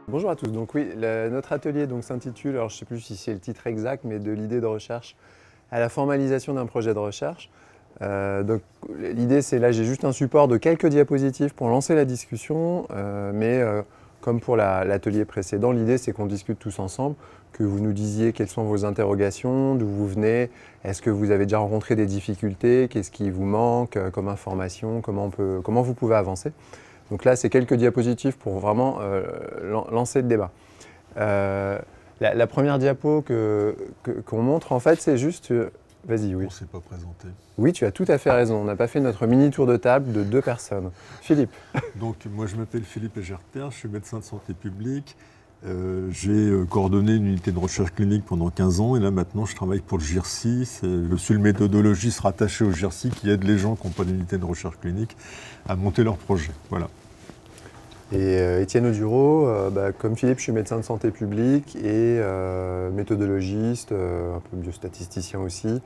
Bonjour à tous. Donc oui, notre atelier s'intitule, alors je ne sais plus si c'est le titre exact, mais de l'idée de recherche à la formalisation d'un projet de recherche. Donc l'idée c'est là, j'ai juste un support de quelques diapositives pour lancer la discussion, comme pour l'atelier précédent, l'idée c'est qu'on discute tous ensemble, que vous nous disiez quelles sont vos interrogations, d'où vous venez, est-ce que vous avez déjà rencontré des difficultés, qu'est-ce qui vous manque comme information, comment vous pouvez avancer. Donc là, c'est quelques diapositives pour vraiment lancer le débat. La première diapo qu'on montre, en fait, c'est juste... Vas-y, oui. On ne s'est pas présenté. Oui, tu as tout à fait raison. On n'a pas fait notre mini tour de table de 2 personnes. Philippe. Donc, moi, je m'appelle Philippe Egerter, je suis médecin de santé publique. J'ai coordonné une unité de recherche clinique pendant 15 ans et là, maintenant, je travaille pour le GIRSI. Je suis le méthodologiste rattaché au GIRSI qui aide les gens qui n'ont pas d'unité de recherche clinique à monter leur projet. Voilà. Et Étienne Audureau, comme Philippe, je suis médecin de santé publique et méthodologiste, un peu biostatisticien aussi,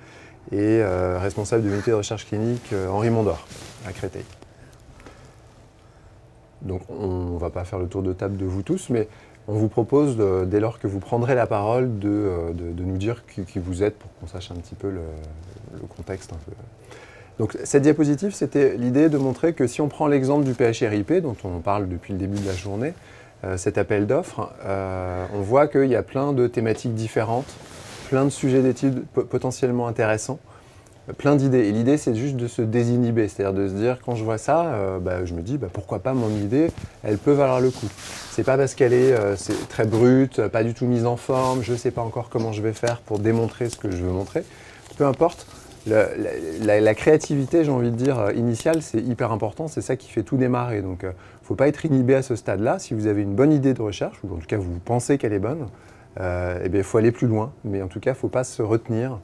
et responsable de l'unité de recherche clinique Henri Mondor, à Créteil. Donc on ne va pas faire le tour de table de vous tous, mais on vous propose, dès lors que vous prendrez la parole, de nous dire qui vous êtes pour qu'on sache un petit peu le contexte un peu. Donc cette diapositive, c'était l'idée de montrer que si on prend l'exemple du PHRIP, dont on parle depuis le début de la journée, cet appel d'offres, on voit qu'il y a plein de thématiques différentes, plein de sujets d'études potentiellement intéressants, plein d'idées. Et l'idée, c'est juste de se désinhiber, c'est-à-dire de se dire, quand je vois ça, je me dis, pourquoi pas mon idée, elle peut valoir le coup. C'est pas parce qu'elle est très brute, pas du tout mise en forme, je ne sais pas encore comment je vais faire pour démontrer ce que je veux montrer. Peu importe. La créativité, j'ai envie de dire, initiale, c'est hyper important, c'est ça qui fait tout démarrer. Donc, il ne faut pas être inhibé à ce stade-là. Si vous avez une bonne idée de recherche, ou en tout cas vous pensez qu'elle est bonne, il faut aller plus loin. Mais en tout cas, il ne faut pas se retenir.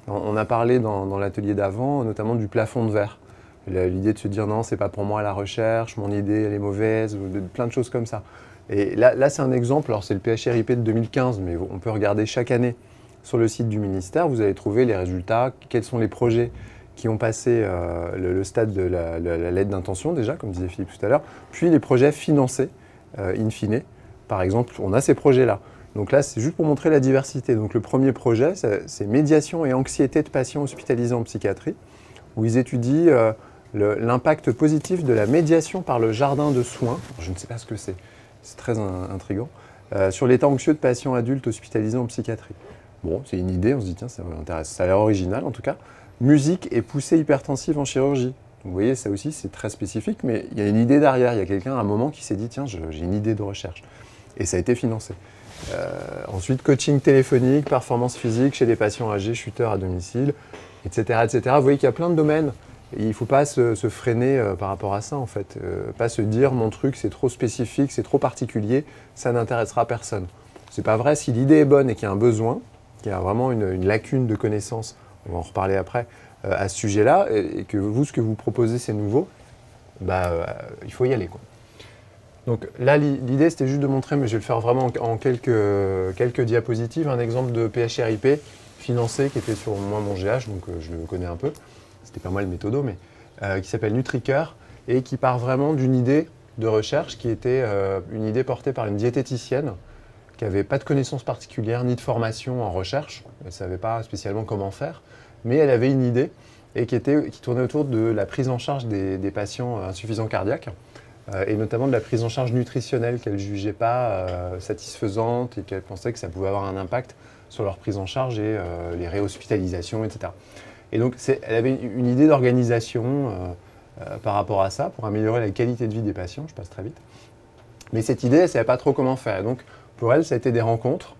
On a parlé dans l'atelier d'avant, notamment du plafond de verre. L'idée de se dire non, c'est pas pour moi la recherche, mon idée elle est mauvaise, ou plein de choses comme ça. Et là c'est un exemple, alors c'est le PHRIP de 2015, mais on peut regarder chaque année. Sur le site du ministère, vous allez trouver les résultats, quels sont les projets qui ont passé le stade de la lettre d'intention déjà, comme disait Philippe tout à l'heure, puis les projets financés, in fine. Par exemple, on a ces projets-là. Donc là, c'est juste pour montrer la diversité. Donc le premier projet, c'est médiation et anxiété de patients hospitalisés en psychiatrie, où ils étudient l'impact positif de la médiation par le jardin de soins. Je ne sais pas ce que c'est très intriguant, sur l'état anxieux de patients adultes hospitalisés en psychiatrie. Bon, c'est une idée, on se dit, tiens, ça m'intéresse. Ça a l'air original en tout cas. Musique et poussée hypertensive en chirurgie. Donc, vous voyez, ça aussi, c'est très spécifique, mais il y a une idée derrière. Il y a quelqu'un à un moment qui s'est dit, tiens, j'ai une idée de recherche. Et ça a été financé. Ensuite, coaching téléphonique, performance physique chez des patients âgés, chuteurs à domicile, etc. etc. Vous voyez qu'il y a plein de domaines. Et il ne faut pas se freiner par rapport à ça, en fait. Pas se dire, mon truc, c'est trop spécifique, c'est trop particulier, ça n'intéressera personne. C'est pas vrai. Si l'idée est bonne et qu'il y a un besoin, qu'il y a vraiment une lacune de connaissances, on va en reparler après, à ce sujet-là, et que vous, ce que vous proposez, c'est nouveau, il faut y aller, quoi. Donc là, l'idée, c'était juste de montrer, mais je vais le faire vraiment en quelques diapositives, un exemple de PHRIP financé qui était sur mon GH, donc je le connais un peu, c'était pas moi le méthodo, mais qui s'appelle NutriCœur, et qui part vraiment d'une idée de recherche qui était une idée portée par une diététicienne, qui n'avait pas de connaissances particulières ni de formation en recherche, elle ne savait pas spécialement comment faire, mais elle avait une idée et qui tournait autour de la prise en charge des patients insuffisants cardiaques et notamment de la prise en charge nutritionnelle qu'elle ne jugeait pas satisfaisante et qu'elle pensait que ça pouvait avoir un impact sur leur prise en charge et les réhospitalisations, etc. Et donc elle avait une idée d'organisation par rapport à ça pour améliorer la qualité de vie des patients, je passe très vite. Mais cette idée, elle ne savait pas trop comment faire. Et donc, pour elle, ça a été des rencontres,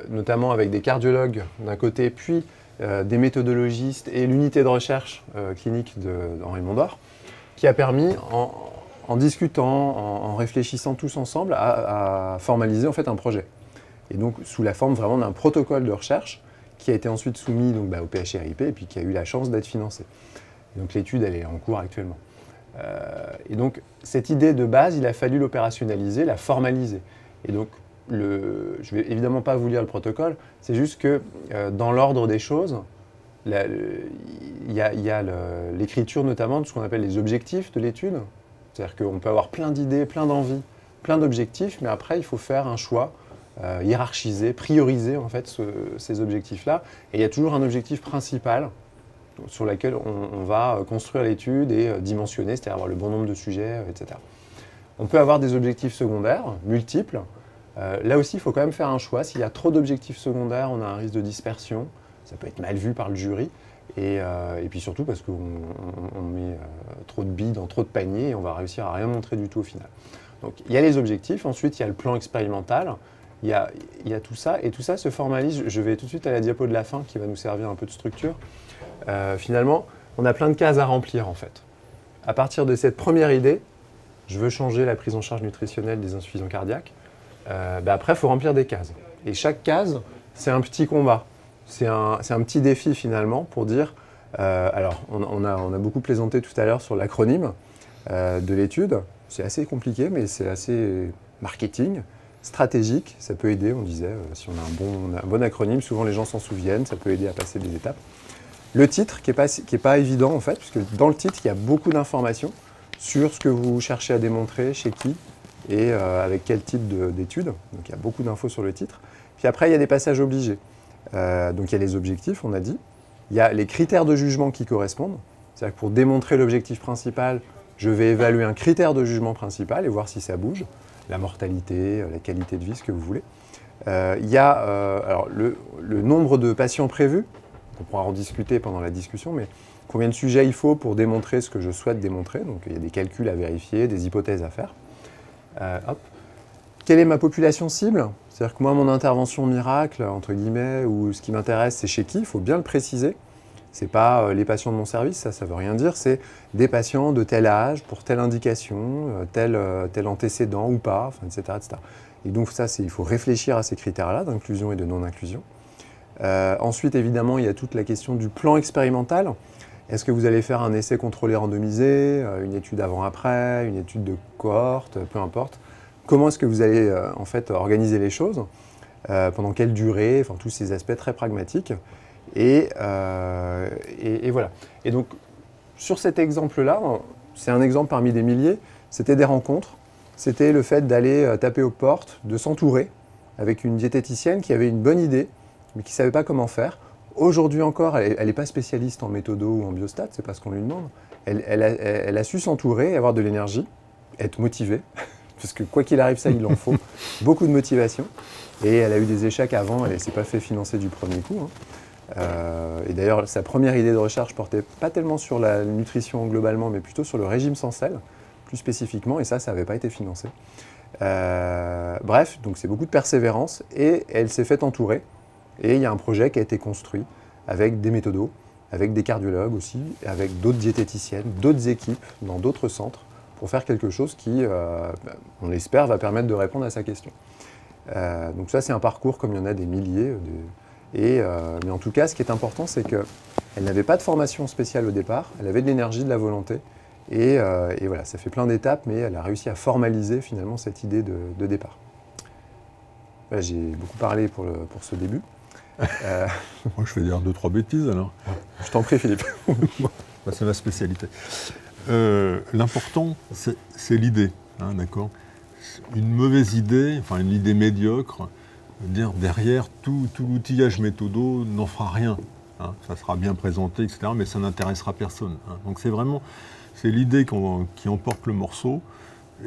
notamment avec des cardiologues d'un côté, puis des méthodologistes et l'unité de recherche clinique d'Henri Mondor, qui a permis, en discutant, en réfléchissant tous ensemble, à formaliser en fait un projet. Et donc, sous la forme vraiment d'un protocole de recherche qui a été ensuite soumis au PHRIP et puis qui a eu la chance d'être financé. Et donc, l'étude, elle est en cours actuellement. Et donc, cette idée de base, il a fallu l'opérationnaliser, la formaliser. Et donc, je ne vais évidemment pas vous lire le protocole, c'est juste que dans l'ordre des choses, il y a l'écriture notamment de ce qu'on appelle les objectifs de l'étude, C'est-à-dire qu'on peut avoir plein d'idées, plein d'envies, plein d'objectifs, mais après, il faut faire un choix, hiérarchiser, prioriser en fait ces objectifs-là. Et il y a toujours un objectif principal sur lequel on va construire l'étude et dimensionner, c'est-à-dire avoir le bon nombre de sujets, etc. On peut avoir des objectifs secondaires, multiples. Là aussi, il faut quand même faire un choix. S'il y a trop d'objectifs secondaires, on a un risque de dispersion. Ça peut être mal vu par le jury. Et puis surtout parce qu'on met trop de billes dans trop de paniers et on va réussir à rien montrer du tout au final. Donc il y a les objectifs, ensuite il y a le plan expérimental, il y a tout ça, et tout ça se formalise. Je vais tout de suite à la diapo de la fin qui va nous servir un peu de structure. Finalement, on a plein de cases à remplir en fait. À partir de cette première idée, je veux changer la prise en charge nutritionnelle des insuffisants cardiaques, après il faut remplir des cases. Et chaque case, c'est un petit combat. C'est un petit défi finalement pour dire, alors on a beaucoup plaisanté tout à l'heure sur l'acronyme de l'étude, c'est assez compliqué mais c'est assez marketing, stratégique, ça peut aider, on disait, si on a un bon acronyme, souvent les gens s'en souviennent, ça peut aider à passer des étapes. Le titre qui est pas évident en fait, puisque dans le titre il y a beaucoup d'informations sur ce que vous cherchez à démontrer, chez qui et avec quel type d'études, donc il y a beaucoup d'infos sur le titre. Puis après il y a des passages obligés. Donc il y a les objectifs, on a dit. Il y a les critères de jugement qui correspondent. C'est-à-dire que pour démontrer l'objectif principal, je vais évaluer un critère de jugement principal et voir si ça bouge. La mortalité, la qualité de vie, ce que vous voulez. Il y a alors le nombre de patients prévus. On pourra en discuter pendant la discussion, mais combien de sujets il faut pour démontrer ce que je souhaite démontrer. Donc il y a des calculs à vérifier, des hypothèses à faire. Quelle est ma population cible? C'est-à-dire que moi, mon intervention miracle, entre guillemets, ou ce qui m'intéresse, c'est chez qui? Il faut bien le préciser. Ce n'est pas les patients de mon service, ça ne veut rien dire. C'est des patients de tel âge, pour telle indication, tel antécédent ou pas, enfin, etc., etc. Et donc ça, il faut réfléchir à ces critères-là d'inclusion et de non-inclusion. Ensuite, évidemment, il y a toute la question du plan expérimental. Est-ce que vous allez faire un essai contrôlé randomisé, une étude avant-après, une étude de cohorte, peu importe. Comment est-ce que vous allez en fait organiser les choses, pendant quelle durée, enfin tous ces aspects très pragmatiques. Et voilà. Et donc, sur cet exemple-là, c'est un exemple parmi des milliers, c'était des rencontres, c'était le fait d'aller taper aux portes, de s'entourer avec une diététicienne qui avait une bonne idée, mais qui ne savait pas comment faire. Aujourd'hui encore, elle n'est pas spécialiste en méthodo ou en biostat, c'est pas ce qu'on lui demande. Elle a su s'entourer, avoir de l'énergie, être motivée, parce que quoi qu'il arrive, ça, il en faut. Beaucoup de motivation. Et elle a eu des échecs avant, elle ne s'est pas fait financer du premier coup. Et d'ailleurs, sa première idée de recherche portait pas tellement sur la nutrition globalement, mais plutôt sur le régime sans sel, plus spécifiquement, et ça n'avait pas été financé. Bref, donc c'est beaucoup de persévérance, et elle s'est fait entourer. Et il y a un projet qui a été construit avec des méthodos, avec des cardiologues aussi, avec d'autres diététiciennes, d'autres équipes dans d'autres centres, pour faire quelque chose qui, on l'espère, va permettre de répondre à sa question. Donc ça, c'est un parcours comme il y en a des milliers. Mais en tout cas, ce qui est important, c'est qu'elle n'avait pas de formation spéciale au départ, elle avait de l'énergie, de la volonté. Et voilà, ça fait plein d'étapes, mais elle a réussi à formaliser finalement cette idée de départ. Voilà, j'ai beaucoup parlé pour ce début. Moi, je vais dire 2-3 bêtises alors. Je t'en prie, Philippe. C'est ma spécialité. L'important, c'est l'idée, hein, d'accord? Une mauvaise idée, enfin une idée médiocre, dire derrière tout l'outillage méthodo n'en fera rien. Hein, ça sera bien présenté, etc., mais ça n'intéressera personne. Hein. Donc c'est l'idée qui emporte le morceau.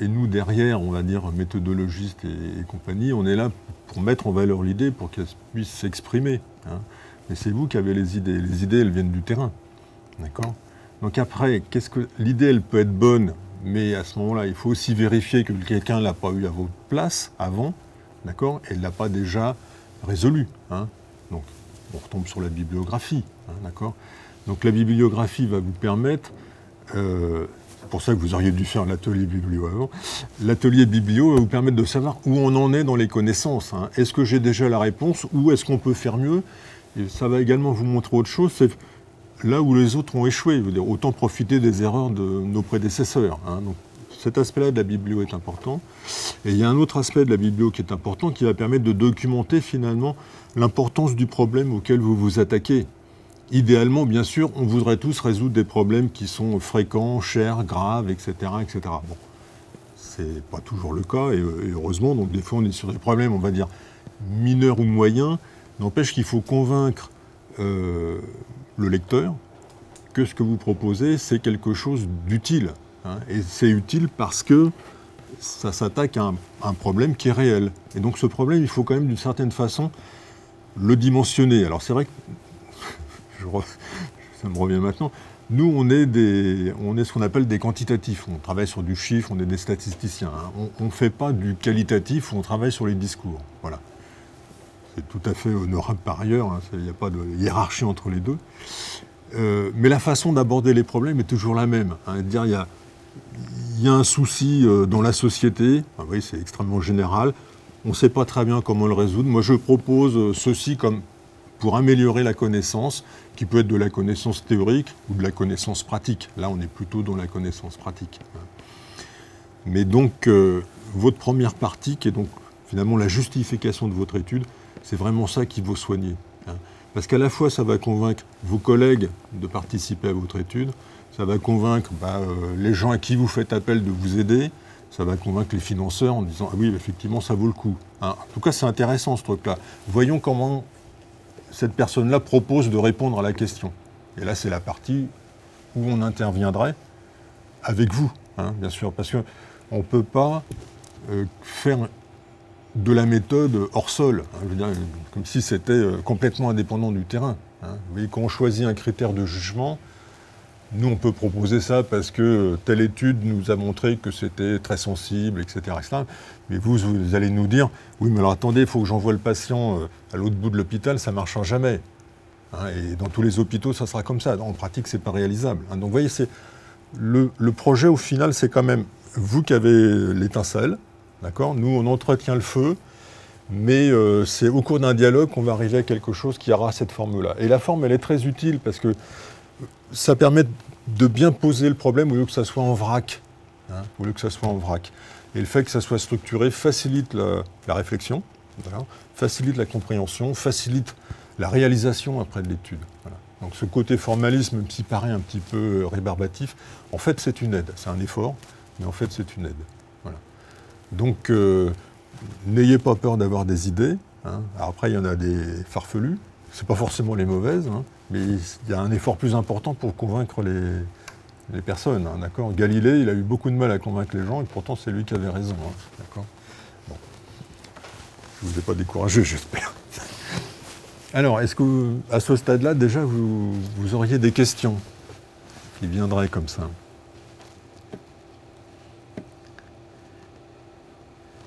Et nous, derrière, on va dire méthodologistes et compagnie, on est là pour mettre en valeur l'idée pour qu'elle puisse s'exprimer. Hein. Mais c'est vous qui avez les idées. Les idées, elles viennent du terrain. D'accord? Donc après, l'idée, elle peut être bonne, mais à ce moment-là, il faut aussi vérifier que quelqu'un ne l'a pas eu à votre place avant, d'accord? Et ne l'a pas déjà résolu. Hein. Donc, on retombe sur la bibliographie. Hein, d'accord? Donc la bibliographie va vous permettre... c'est pour ça que vous auriez dû faire l'atelier biblio avant. L'atelier biblio va vous permettre de savoir où on en est dans les connaissances. Hein. Est-ce que j'ai déjà la réponse ou est-ce qu'on peut faire mieux? Et ça va également vous montrer autre chose, c'est là où les autres ont échoué. Je veux dire, autant profiter des erreurs de nos prédécesseurs. Hein. Donc, cet aspect-là de la biblio est important. Et il y a un autre aspect de la biblio qui est important, qui va permettre de documenter finalement l'importance du problème auquel vous vous attaquez. idéalement, bien sûr, on voudrait tous résoudre des problèmes qui sont fréquents, chers, graves, etc. etc. Bon, c'est pas toujours le cas, et heureusement, donc des fois on est sur des problèmes, on va dire, mineurs ou moyens. N'empêche qu'il faut convaincre le lecteur que ce que vous proposez, c'est quelque chose d'utile. Hein, et c'est utile parce que ça s'attaque à un problème qui est réel. Et donc ce problème, il faut quand même d'une certaine façon le dimensionner. Alors c'est vrai que ça me revient maintenant. Nous, on est ce qu'on appelle des quantitatifs. On travaille sur du chiffre, on est des statisticiens. Hein. On ne fait pas du qualitatif, on travaille sur les discours. Voilà. C'est tout à fait honorable par ailleurs. Hein. Il n'y a pas de hiérarchie entre les deux. Mais la façon d'aborder les problèmes est toujours la même. Hein. Dire, il y a un souci dans la société. Ah oui, c'est extrêmement général. On ne sait pas très bien comment le résoudre. Moi, je propose ceci comme pour améliorer la connaissance, qui peut être de la connaissance théorique ou de la connaissance pratique. Là, on est plutôt dans la connaissance pratique. Mais donc, votre première partie, qui est donc finalement la justification de votre étude, c'est vraiment ça qu'il faut soigner. Hein. Parce qu'à la fois, ça va convaincre vos collègues de participer à votre étude, ça va convaincre les gens à qui vous faites appel de vous aider, ça va convaincre les financeurs en disant « Ah oui, effectivement, ça vaut le coup. Hein. » En tout cas, c'est intéressant ce truc-là. Voyons comment cette personne-là propose de répondre à la question. Et là, c'est la partie où on interviendrait avec vous, hein, bien sûr, parce qu'on ne peut pas faire de la méthode hors sol, hein, je veux dire, comme si c'était complètement indépendant du terrain. Hein. Vous voyez, quand on choisit un critère de jugement, nous, on peut proposer ça parce que telle étude nous a montré que c'était très sensible, etc., etc. Mais vous allez nous dire, oui, mais alors attendez, il faut que j'envoie le patient à l'autre bout de l'hôpital, ça ne marchera jamais. Hein, et dans tous les hôpitaux, ça sera comme ça. En pratique, ce n'est pas réalisable. Hein. Donc, vous voyez, le projet, au final, c'est quand même vous qui avez l'étincelle, d'accord ? Nous, on entretient le feu, mais c'est au cours d'un dialogue qu'on va arriver à quelque chose qui aura cette forme-là. Et la forme, elle est très utile parce que ça permet de bien poser le problème au lieu que ça soit en vrac. Hein, au lieu que ça soit en vrac. Et le fait que ça soit structuré facilite la réflexion, facilite la compréhension, facilite la réalisation après de l'étude. Voilà. Donc ce côté formalisme, même s'il paraît un petit peu rébarbatif, en fait c'est une aide. C'est un effort, mais en fait c'est une aide. Voilà. Donc n'ayez pas peur d'avoir des idées. Hein. Alors, après il y en a des farfelues, c'est pas forcément les mauvaises, hein. Mais il y a un effort plus important pour convaincre les personnes. Hein, d'accord ? Galilée, il a eu beaucoup de mal à convaincre les gens, et pourtant c'est lui qui avait raison. Hein, d'accord ? Bon. Je ne vous ai pas découragé, j'espère. Alors, est-ce que, à ce stade-là, déjà, vous auriez des questions qui viendraient comme ça ?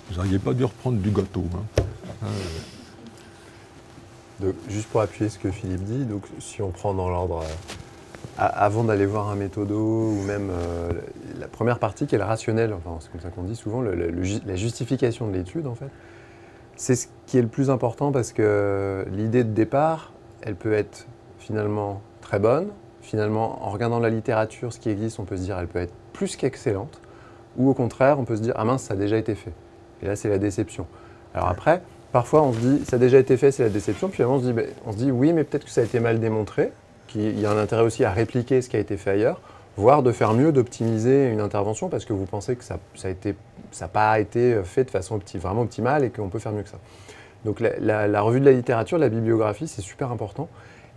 Vous n'auriez pas dû reprendre du gâteau. Hein. Donc, juste pour appuyer ce que Philippe dit, donc, si on prend dans l'ordre, avant d'aller voir un méthodo, ou même la première partie qui est le rationnel, enfin, c'est comme ça qu'on dit souvent, la justification de l'étude, en fait, c'est ce qui est le plus important parce que l'idée de départ, elle peut être finalement très bonne. Finalement, en regardant la littérature, ce qui existe, on peut se dire elle peut être plus qu'excellente. Ou au contraire, on peut se dire « Ah mince, ça a déjà été fait ». Et là, c'est la déception. Alors après, parfois, on se dit « Ça a déjà été fait, c'est la déception ». Puis finalement, on se dit « Oui, mais peut-être que ça a été mal démontré ». Il y a un intérêt aussi à répliquer ce qui a été fait ailleurs, voire de faire mieux, d'optimiser une intervention parce que vous pensez que ça n'a pas été fait de façon vraiment optimale et qu'on peut faire mieux que ça. Donc la revue de la littérature, la bibliographie, c'est super important.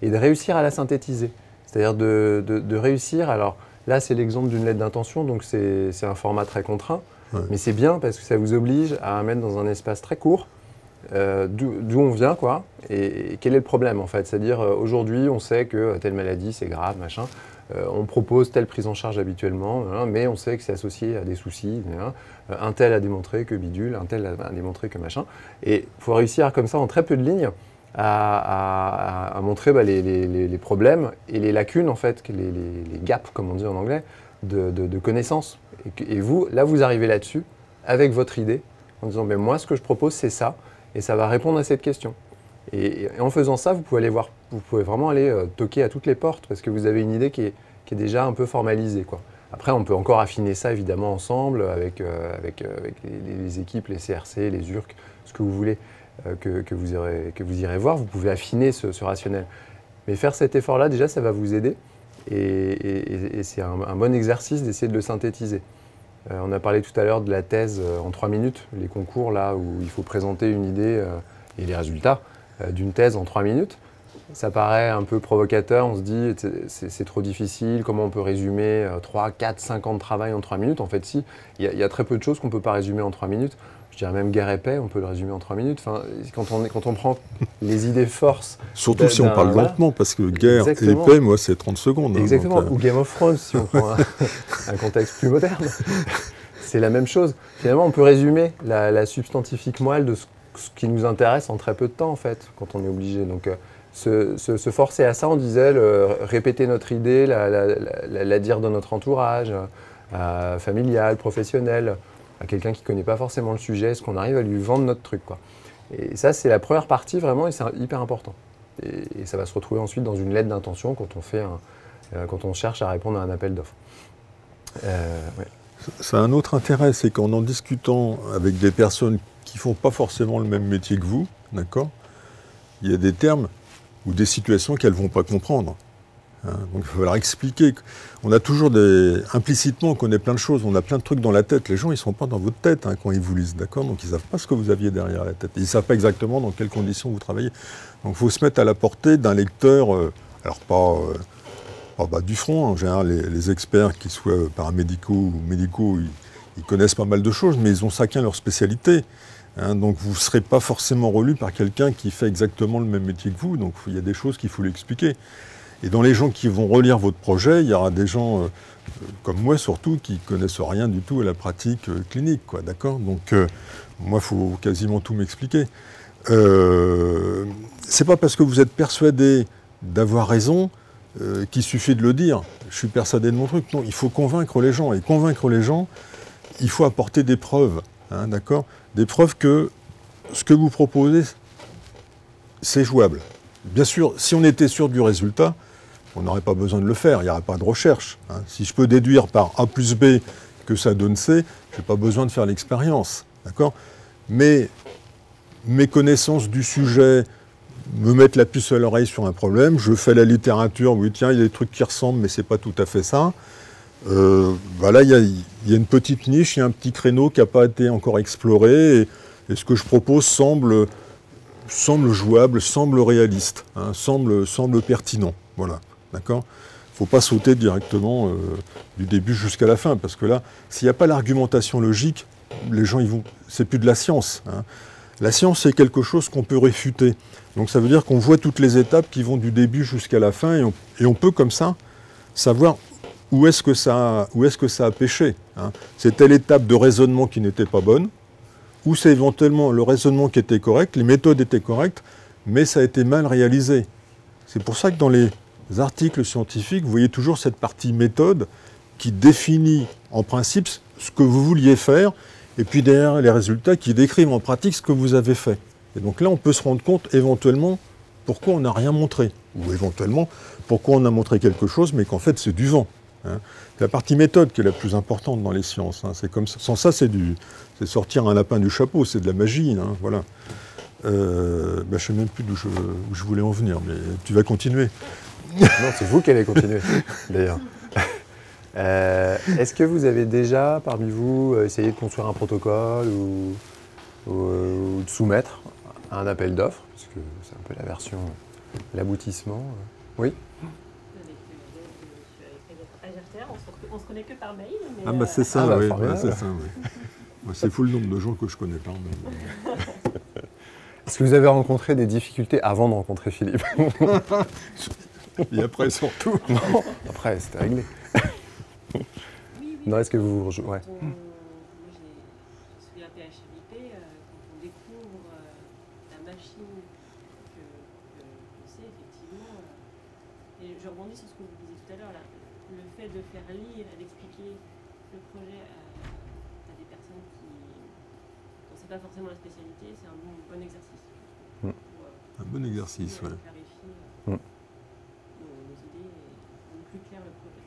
Et de réussir à la synthétiser. C'est-à-dire de réussir, alors là c'est l'exemple d'une lettre d'intention, donc c'est un format très contraint, ouais. Mais c'est bien parce que ça vous oblige à mettre dans un espace très court d'où on vient, quoi, et quel est le problème en fait. C'est-à-dire aujourd'hui on sait que telle maladie c'est grave, machin. On propose telle prise en charge habituellement, hein, mais on sait que c'est associé à des soucis. Hein. Un tel a démontré que bidule, un tel a démontré que machin. Et il faut réussir comme ça, en très peu de lignes, à montrer les problèmes et les lacunes, en fait, les gaps, comme on dit en anglais, de connaissances. Et vous, là, vous arrivez là-dessus, avec votre idée, en disant moi, ce que je propose, c'est ça, et ça va répondre à cette question. Et en faisant ça, vous pouvez vraiment aller toquer à toutes les portes parce que vous avez une idée qui est déjà un peu formalisée, quoi. Après, on peut encore affiner ça évidemment ensemble avec les équipes, les CRC, les URC, ce que vous voulez que vous irez voir. Vous pouvez affiner ce rationnel. Mais faire cet effort-là, déjà, ça va vous aider. Et c'est un bon exercice d'essayer de le synthétiser. On a parlé tout à l'heure de la thèse en 3 minutes, les concours là où il faut présenter une idée et les résultats d'une thèse en 3 minutes. Ça paraît un peu provocateur, on se dit c'est trop difficile, comment on peut résumer 3, 4, 5 ans de travail en 3 minutes? En fait, si, il y a très peu de choses qu'on ne peut pas résumer en 3 minutes. Je dirais même Guerre et Paix, on peut le résumer en 3 minutes. Enfin, quand on prend les idées force. Surtout si on parle lentement, parce que Guerre et Paix, moi, c'est 30 secondes. Exactement, ou Game of Thrones, si on prend un contexte plus moderne. C'est la même chose. Finalement, on peut résumer la substantifique moelle de ce qui nous intéresse en très peu de temps, en fait, quand on est obligé. Donc, se forcer à ça, on disait, répéter notre idée, la dire dans notre entourage, familial, professionnel, à quelqu'un qui ne connaît pas forcément le sujet, est-ce qu'on arrive à lui vendre notre truc, quoi. Et ça, c'est la première partie, vraiment, et c'est hyper important. Et ça va se retrouver ensuite dans une lettre d'intention quand on cherche à répondre à un appel d'offres. Ouais. Ça a un autre intérêt, c'est qu'en en discutant avec des personnes qui ne font pas forcément le même métier que vous, d'accord, il y a des termes ou des situations qu'elles ne vont pas comprendre. Donc il va falloir expliquer. On a toujours implicitement, on connaît plein de choses, on a plein de trucs dans la tête. Les gens, ils ne sont pas dans votre tête quand ils vous lisent, d'accord? Donc ils ne savent pas ce que vous aviez derrière la tête. Ils ne savent pas exactement dans quelles conditions vous travaillez. Donc il faut se mettre à la portée d'un lecteur, alors pas du front. En général, les experts, qu'ils soient paramédicaux ou médicaux, ils connaissent pas mal de choses, mais ils ont chacun leur spécialité. Donc vous ne serez pas forcément relu par quelqu'un qui fait exactement le même métier que vous. Donc il y a des choses qu'il faut lui expliquer. Et dans les gens qui vont relire votre projet, il y aura des gens, comme moi surtout, qui ne connaissent rien du tout à la pratique clinique, quoi, d'accord? Donc moi, il faut quasiment tout m'expliquer. C'est pas parce que vous êtes persuadé d'avoir raison qu'il suffit de le dire. Je suis persuadé de mon truc. Non, il faut convaincre les gens. Et convaincre les gens, il faut apporter des preuves, d'accord? Des preuves que ce que vous proposez, c'est jouable. Bien sûr, si on était sûr du résultat, on n'aurait pas besoin de le faire, il n'y aurait pas de recherche. Si je peux déduire par A plus B que ça donne C, je n'ai pas besoin de faire l'expérience. D'accord? Mais mes connaissances du sujet me mettent la puce à l'oreille sur un problème, je fais la littérature, oui tiens, il y a des trucs qui ressemblent, mais ce n'est pas tout à fait ça. Voilà, il y a une petite niche, il y a un petit créneau qui n'a pas été encore exploré, et ce que je propose semble jouable, semble réaliste, semble pertinent. Voilà. D'accord ? Il ne faut pas sauter directement du début jusqu'à la fin, parce que là, s'il n'y a pas l'argumentation logique, les gens, c'est plus de la science. La science, c'est quelque chose qu'on peut réfuter. Donc ça veut dire qu'on voit toutes les étapes qui vont du début jusqu'à la fin, et on peut comme ça savoir où est-ce que ça a péché. C'est telle étape de raisonnement qui n'était pas bonne, ou c'est éventuellement le raisonnement qui était correct, les méthodes étaient correctes, mais ça a été mal réalisé. C'est pour ça que dans les articles scientifiques, vous voyez toujours cette partie méthode qui définit en principe ce que vous vouliez faire, et puis derrière les résultats qui décrivent en pratique ce que vous avez fait. Et donc là, on peut se rendre compte éventuellement pourquoi on n'a rien montré, ou éventuellement pourquoi on a montré quelque chose, mais qu'en fait c'est du vent. C'est la partie méthode qui est la plus importante dans les sciences. C'est comme ça. Sans ça, c'est sortir un lapin du chapeau, c'est de la magie. Voilà. Je ne sais même plus où je voulais en venir, mais tu vas continuer. Non, c'est vous qui allez continuer, d'ailleurs. Est-ce que vous avez déjà, parmi vous, essayé de construire un protocole ou de soumettre à un appel d'offres, parce que c'est un peu la version, l'aboutissement. Oui. On se connaît que par mail. Mais ah bah c'est ça, oui. C'est ça, oui. C'est fou le nombre de gens que je connais pas. Est-ce que vous avez rencontré des difficultés avant de rencontrer Philippe? Et après surtout. Non, après c'était réglé. Oui. Non, est-ce que vous... Ouais. Je suis un PHMIP, quand on découvre la machine que c'est effectivement... et je rebondis sur ce que vous disiez tout à l'heure, le fait de faire lire et d'expliquer le projet à des personnes dont ce n'est pas forcément la spécialité, c'est un bon exercice. Un bon exercice, oui. Clarifier nos idées et rendre plus clair le projet.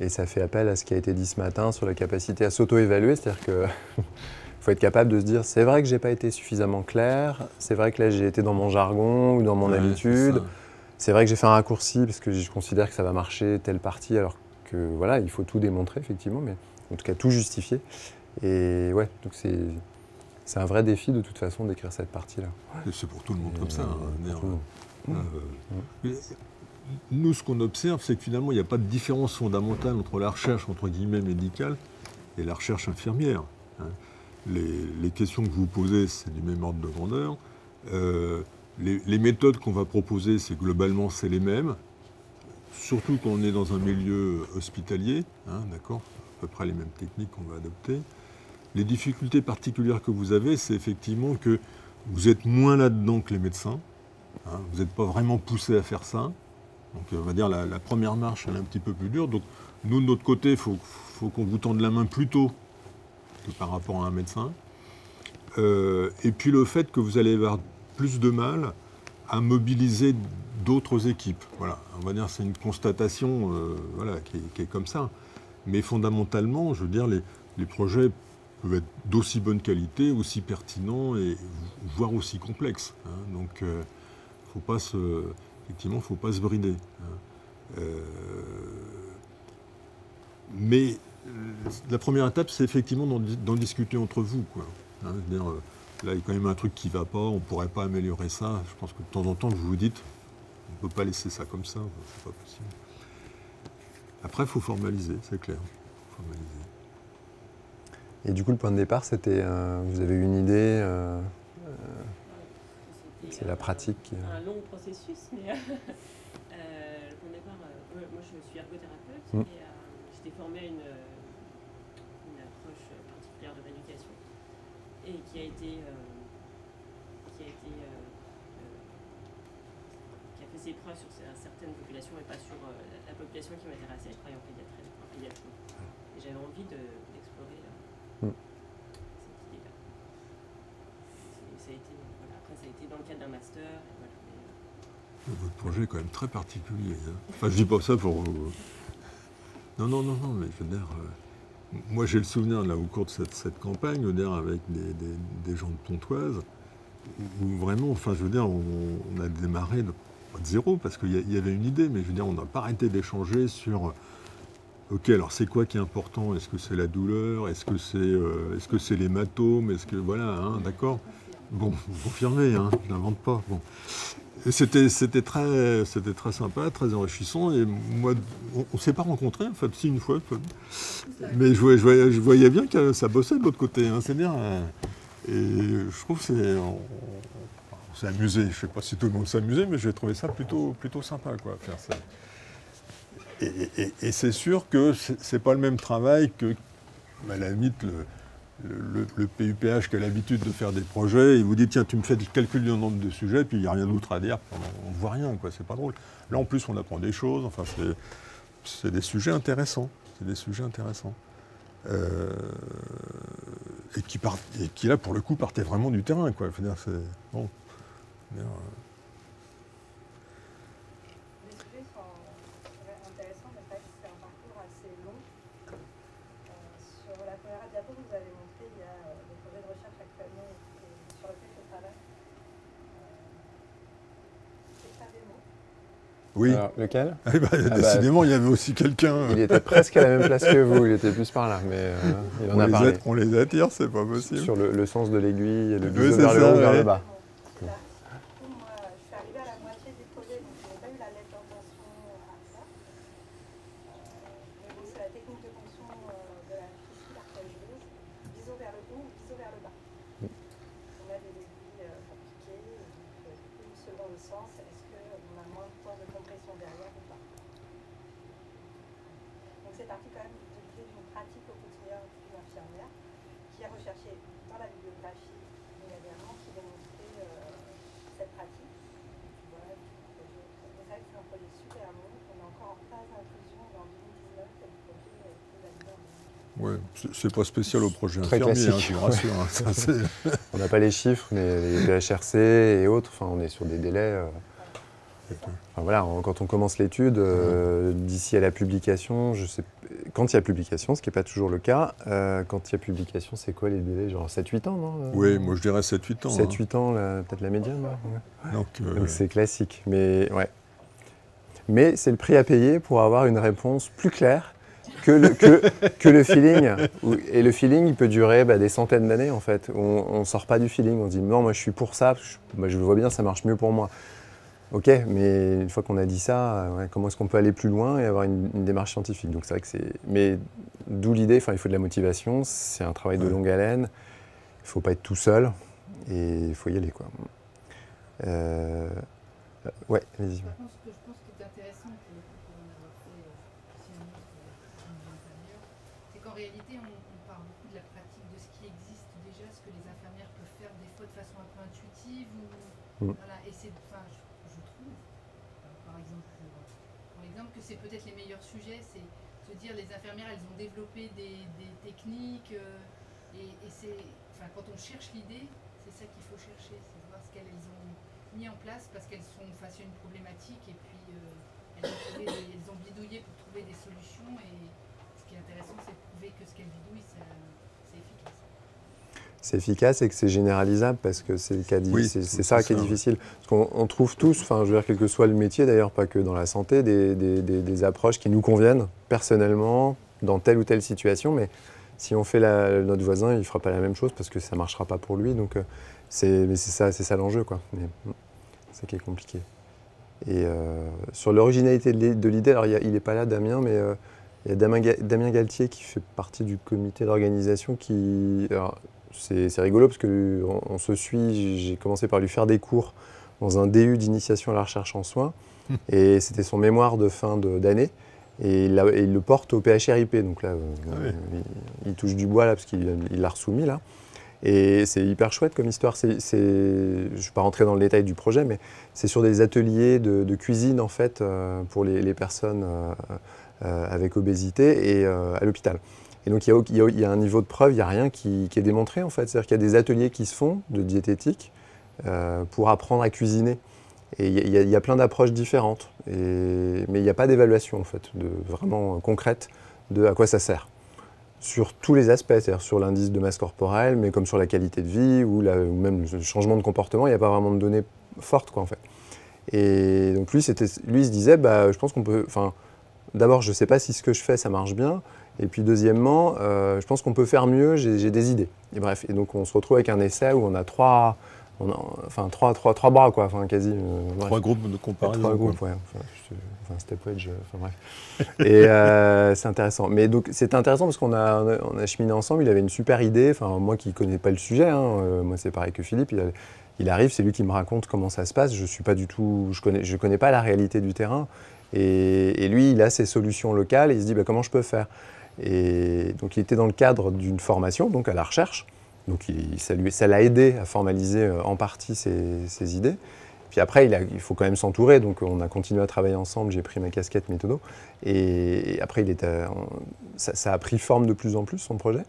Et ça fait appel à ce qui a été dit ce matin sur la capacité à s'auto-évaluer, c'est-à-dire que faut être capable de se dire, c'est vrai que j'ai pas été suffisamment clair, c'est vrai que là j'ai été dans mon jargon ou dans mon habitude, c'est vrai que j'ai fait un raccourci parce que je considère que ça va marcher telle partie, alors que voilà, il faut tout démontrer effectivement, mais en tout cas tout justifier. Et ouais, donc c'est un vrai défi de toute façon d'écrire cette partie-là. Et c'est pour tout le monde comme ça. Mmh. Nous, ce qu'on observe, c'est que finalement, il n'y a pas de différence fondamentale entre la recherche, entre guillemets, médicale et la recherche infirmière. Les questions que vous posez, c'est du même ordre de grandeur. Les méthodes qu'on va proposer, c'est globalement, c'est les mêmes. Surtout quand on est dans un milieu hospitalier, d'accord, à peu près les mêmes techniques qu'on va adopter. Les difficultés particulières que vous avez, c'est effectivement que vous êtes moins là-dedans que les médecins. Vous n'êtes pas vraiment poussé à faire ça. Donc on va dire la première marche, elle est un petit peu plus dure. Donc nous, de notre côté, il faut qu'on vous tende la main plus tôt que par rapport à un médecin. Et puis le fait que vous allez avoir plus de mal à mobiliser d'autres équipes. Voilà, on va dire c'est une constatation voilà, qui est comme ça. Mais fondamentalement, je veux dire, les projets peuvent être d'aussi bonne qualité, aussi pertinents et voire aussi complexes. Donc effectivement, il ne faut pas se brider. Mais la première étape, c'est effectivement d'en discuter entre vous. Quoi. Là, il y a quand même un truc qui ne va pas, on ne pourrait pas améliorer ça. Je pense que de temps en temps, vous vous dites, on ne peut pas laisser ça comme ça, c'est pas possible. Après, il faut formaliser, c'est clair. Formaliser. Et du coup, le point de départ, c'était, vous avez une idée c'est la pratique qui... un long processus, mais le point de départ, moi je suis ergothérapeute et j'étais formée à une approche particulière de rééducation et qui a fait ses preuves sur certaines populations et pas sur la population qui m'intéressait. Je travaille en pédiatrie et j'avais envie d'explorer cette idée-là. Après, ça a été dans le cadre d'un master. Et voilà, votre projet est quand même très particulier. Enfin, je dis pas ça pour... Non, mais je veux dire... moi, j'ai le souvenir, là, au cours de cette campagne, avec des gens de Pontoise, où vraiment, enfin, je veux dire, on a démarré de zéro, parce qu'il y avait une idée, mais je veux dire, on n'a pas arrêté d'échanger sur... Ok, alors c'est quoi qui est important? Est-ce que c'est la douleur? Est-ce que c'est l'hématome? Est-ce que... Voilà, d'accord. Bon, vous confirmez, je n'invente pas. Bon. C'était très sympa, très enrichissant. Et moi, on ne s'est pas rencontrés, en fait, si une fois. Mais je voyais bien que ça bossait de l'autre côté. C'est-à-dire, et je trouve que on s'est amusé. Je ne sais pas si tout le monde s'est amusé, mais j'ai trouvé ça plutôt sympa, quoi, faire ça. Et c'est sûr que c'est pas le même travail que, à la limite, le PUPH qui a l'habitude de faire des projets, il vous dit tiens, tu me fais le calcul du nombre de sujets, puis il n'y a rien d'autre à dire, on ne voit rien, quoi, c'est pas drôle. Là, en plus, on apprend des choses, enfin, c'est des sujets intéressants. C'est des sujets intéressants. Et qui, là, pour le coup, partaient vraiment du terrain, quoi. Faut dire, c'est... Bon. Oui. Alors, lequel? Décidément, il y avait aussi quelqu'un. Il était presque à la même place que vous, il était plus par là, mais il en a parlé. On les attire, c'est pas possible. Sur le sens de l'aiguille, et le biseau vers le haut ou vers le bas. Ouais, c'est pas spécial au projet très infirmier, classique, je vous rassure. On n'a pas les chiffres, mais les PHRC et autres, on est sur des délais. Voilà, quand on commence l'étude, d'ici à la publication, je sais, quand il y a publication, ce qui n'est pas toujours le cas, quand il y a publication, c'est quoi les délais? Genre 7-8 ans, non? Oui, moi je dirais 7-8 ans. 7-8 ans, peut-être la médiane. Ouais. Donc c'est classique. Mais, ouais. Mais c'est le prix à payer pour avoir une réponse plus claire que le feeling. Et le feeling, il peut durer des centaines d'années, en fait. On ne sort pas du feeling. On se dit, non, moi je suis pour ça, je le vois bien, ça marche mieux pour moi. Ok, mais une fois qu'on a dit ça, comment est-ce qu'on peut aller plus loin et avoir une démarche scientifique? Donc c'est vrai que c'est... Mais d'où l'idée, il faut de la motivation, c'est un travail de longue haleine, il ne faut pas être tout seul et il faut y aller, quoi. Ouais, vas-y. Par contre, ce que je pense qui est intéressant pour en avoir fait sciemment sur les infirmières, c'est qu'en réalité, on parle beaucoup de la pratique de ce qui existe déjà, ce que les infirmières peuvent faire des fois de façon un peu intuitive. Voilà, et c'est, enfin, je trouve, par exemple, que c'est peut-être les meilleurs sujets, c'est se dire les infirmières, elles ont développé des techniques, et c'est, enfin, quand on cherche l'idée, c'est ça qu'il faut chercher, c'est voir ce qu'elles ont mis en place parce qu'elles sont face à une problématique et puis elles ont bidouillé pour trouver des solutions, et ce qui est intéressant, c'est de prouver que ce qu'elles bidouillent, c'est efficace. C'est efficace et que c'est généralisable parce que c'est le cas c'est ça qui est difficile. Parce qu'on trouve tous, enfin je veux dire quel que soit le métier d'ailleurs, pas que dans la santé, des approches qui nous conviennent personnellement dans telle ou telle situation, mais si on fait notre voisin, il ne fera pas la même chose parce que ça ne marchera pas pour lui. Donc c'est ça l'enjeu, quoi. Mais c'est ça qui est compliqué. Et sur l'originalité de l'idée, alors il n'est pas là Damien, mais il y a Damien Galtier qui fait partie du comité d'organisation qui... Alors, c'est rigolo parce qu'on se suit, j'ai commencé par lui faire des cours dans un DU d'initiation à la recherche en soins et c'était son mémoire de fin d'année et il le porte au PHRIP, donc là il touche du bois là parce qu'il l'a ressoumis là et c'est hyper chouette comme histoire. Je ne vais pas rentrer dans le détail du projet, mais c'est sur des ateliers de cuisine en fait pour les personnes avec obésité et à l'hôpital. Et donc il y a un niveau de preuve, il n'y a rien qui est démontré en fait. C'est-à-dire qu'il y a des ateliers qui se font de diététique pour apprendre à cuisiner. Et il y a plein d'approches différentes. Mais il n'y a pas d'évaluation en fait, vraiment concrète de à quoi ça sert. Sur tous les aspects, c'est-à-dire sur l'indice de masse corporelle, mais comme sur la qualité de vie ou même le changement de comportement, il n'y a pas vraiment de données fortes quoi en fait. Et donc lui il se disait, je pense qu'on peut... D'abord, je ne sais pas si ce que je fais, ça marche bien. Et puis deuxièmement, je pense qu'on peut faire mieux, j'ai des idées. Et bref, et donc on se retrouve avec un essai où on a trois bras, quoi, quasi. Trois groupes de comparaison. Trois groupes, ouais. Step wedge, bref. Et c'est intéressant. Mais donc c'est intéressant parce qu'on a cheminé ensemble, il avait une super idée. Moi qui ne connais pas le sujet, moi c'est pareil que Philippe, il arrive, c'est lui qui me raconte comment ça se passe. Je suis pas du tout, je connais pas la réalité du terrain. Et lui, il a ses solutions locales et il se dit comment je peux faire. Et donc il était dans le cadre d'une formation, donc à la recherche. Donc ça l'a aidé à formaliser en partie ses idées. Puis après, il faut quand même s'entourer, donc on a continué à travailler ensemble, j'ai pris ma casquette méthodo. Et après, ça a pris forme de plus en plus, son projet.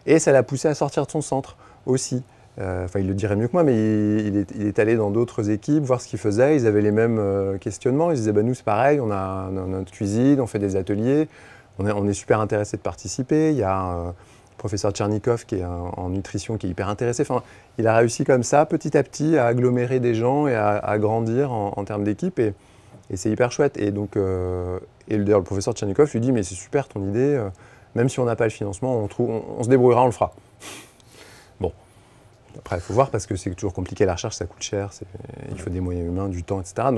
Et ça l'a poussé à sortir de son centre aussi. Il le dirait mieux que moi, mais il est allé dans d'autres équipes, voir ce qu'ils faisaient. Ils avaient les mêmes questionnements. Ils se disaient, nous c'est pareil, on a notre cuisine, on fait des ateliers. On est super intéressé de participer. Il y a un professeur Tchernikov qui est en nutrition qui est hyper intéressé. Il a réussi comme ça, petit à petit, à agglomérer des gens et à grandir en termes d'équipe. Et c'est hyper chouette. Et donc, d'ailleurs, le professeur Tchernikov lui dit, mais c'est super ton idée. Même si on n'a pas le financement, on se débrouillera, on le fera. Bon. Après, il faut voir parce que c'est toujours compliqué. La recherche, ça coûte cher. Il faut des moyens humains, du temps, etc.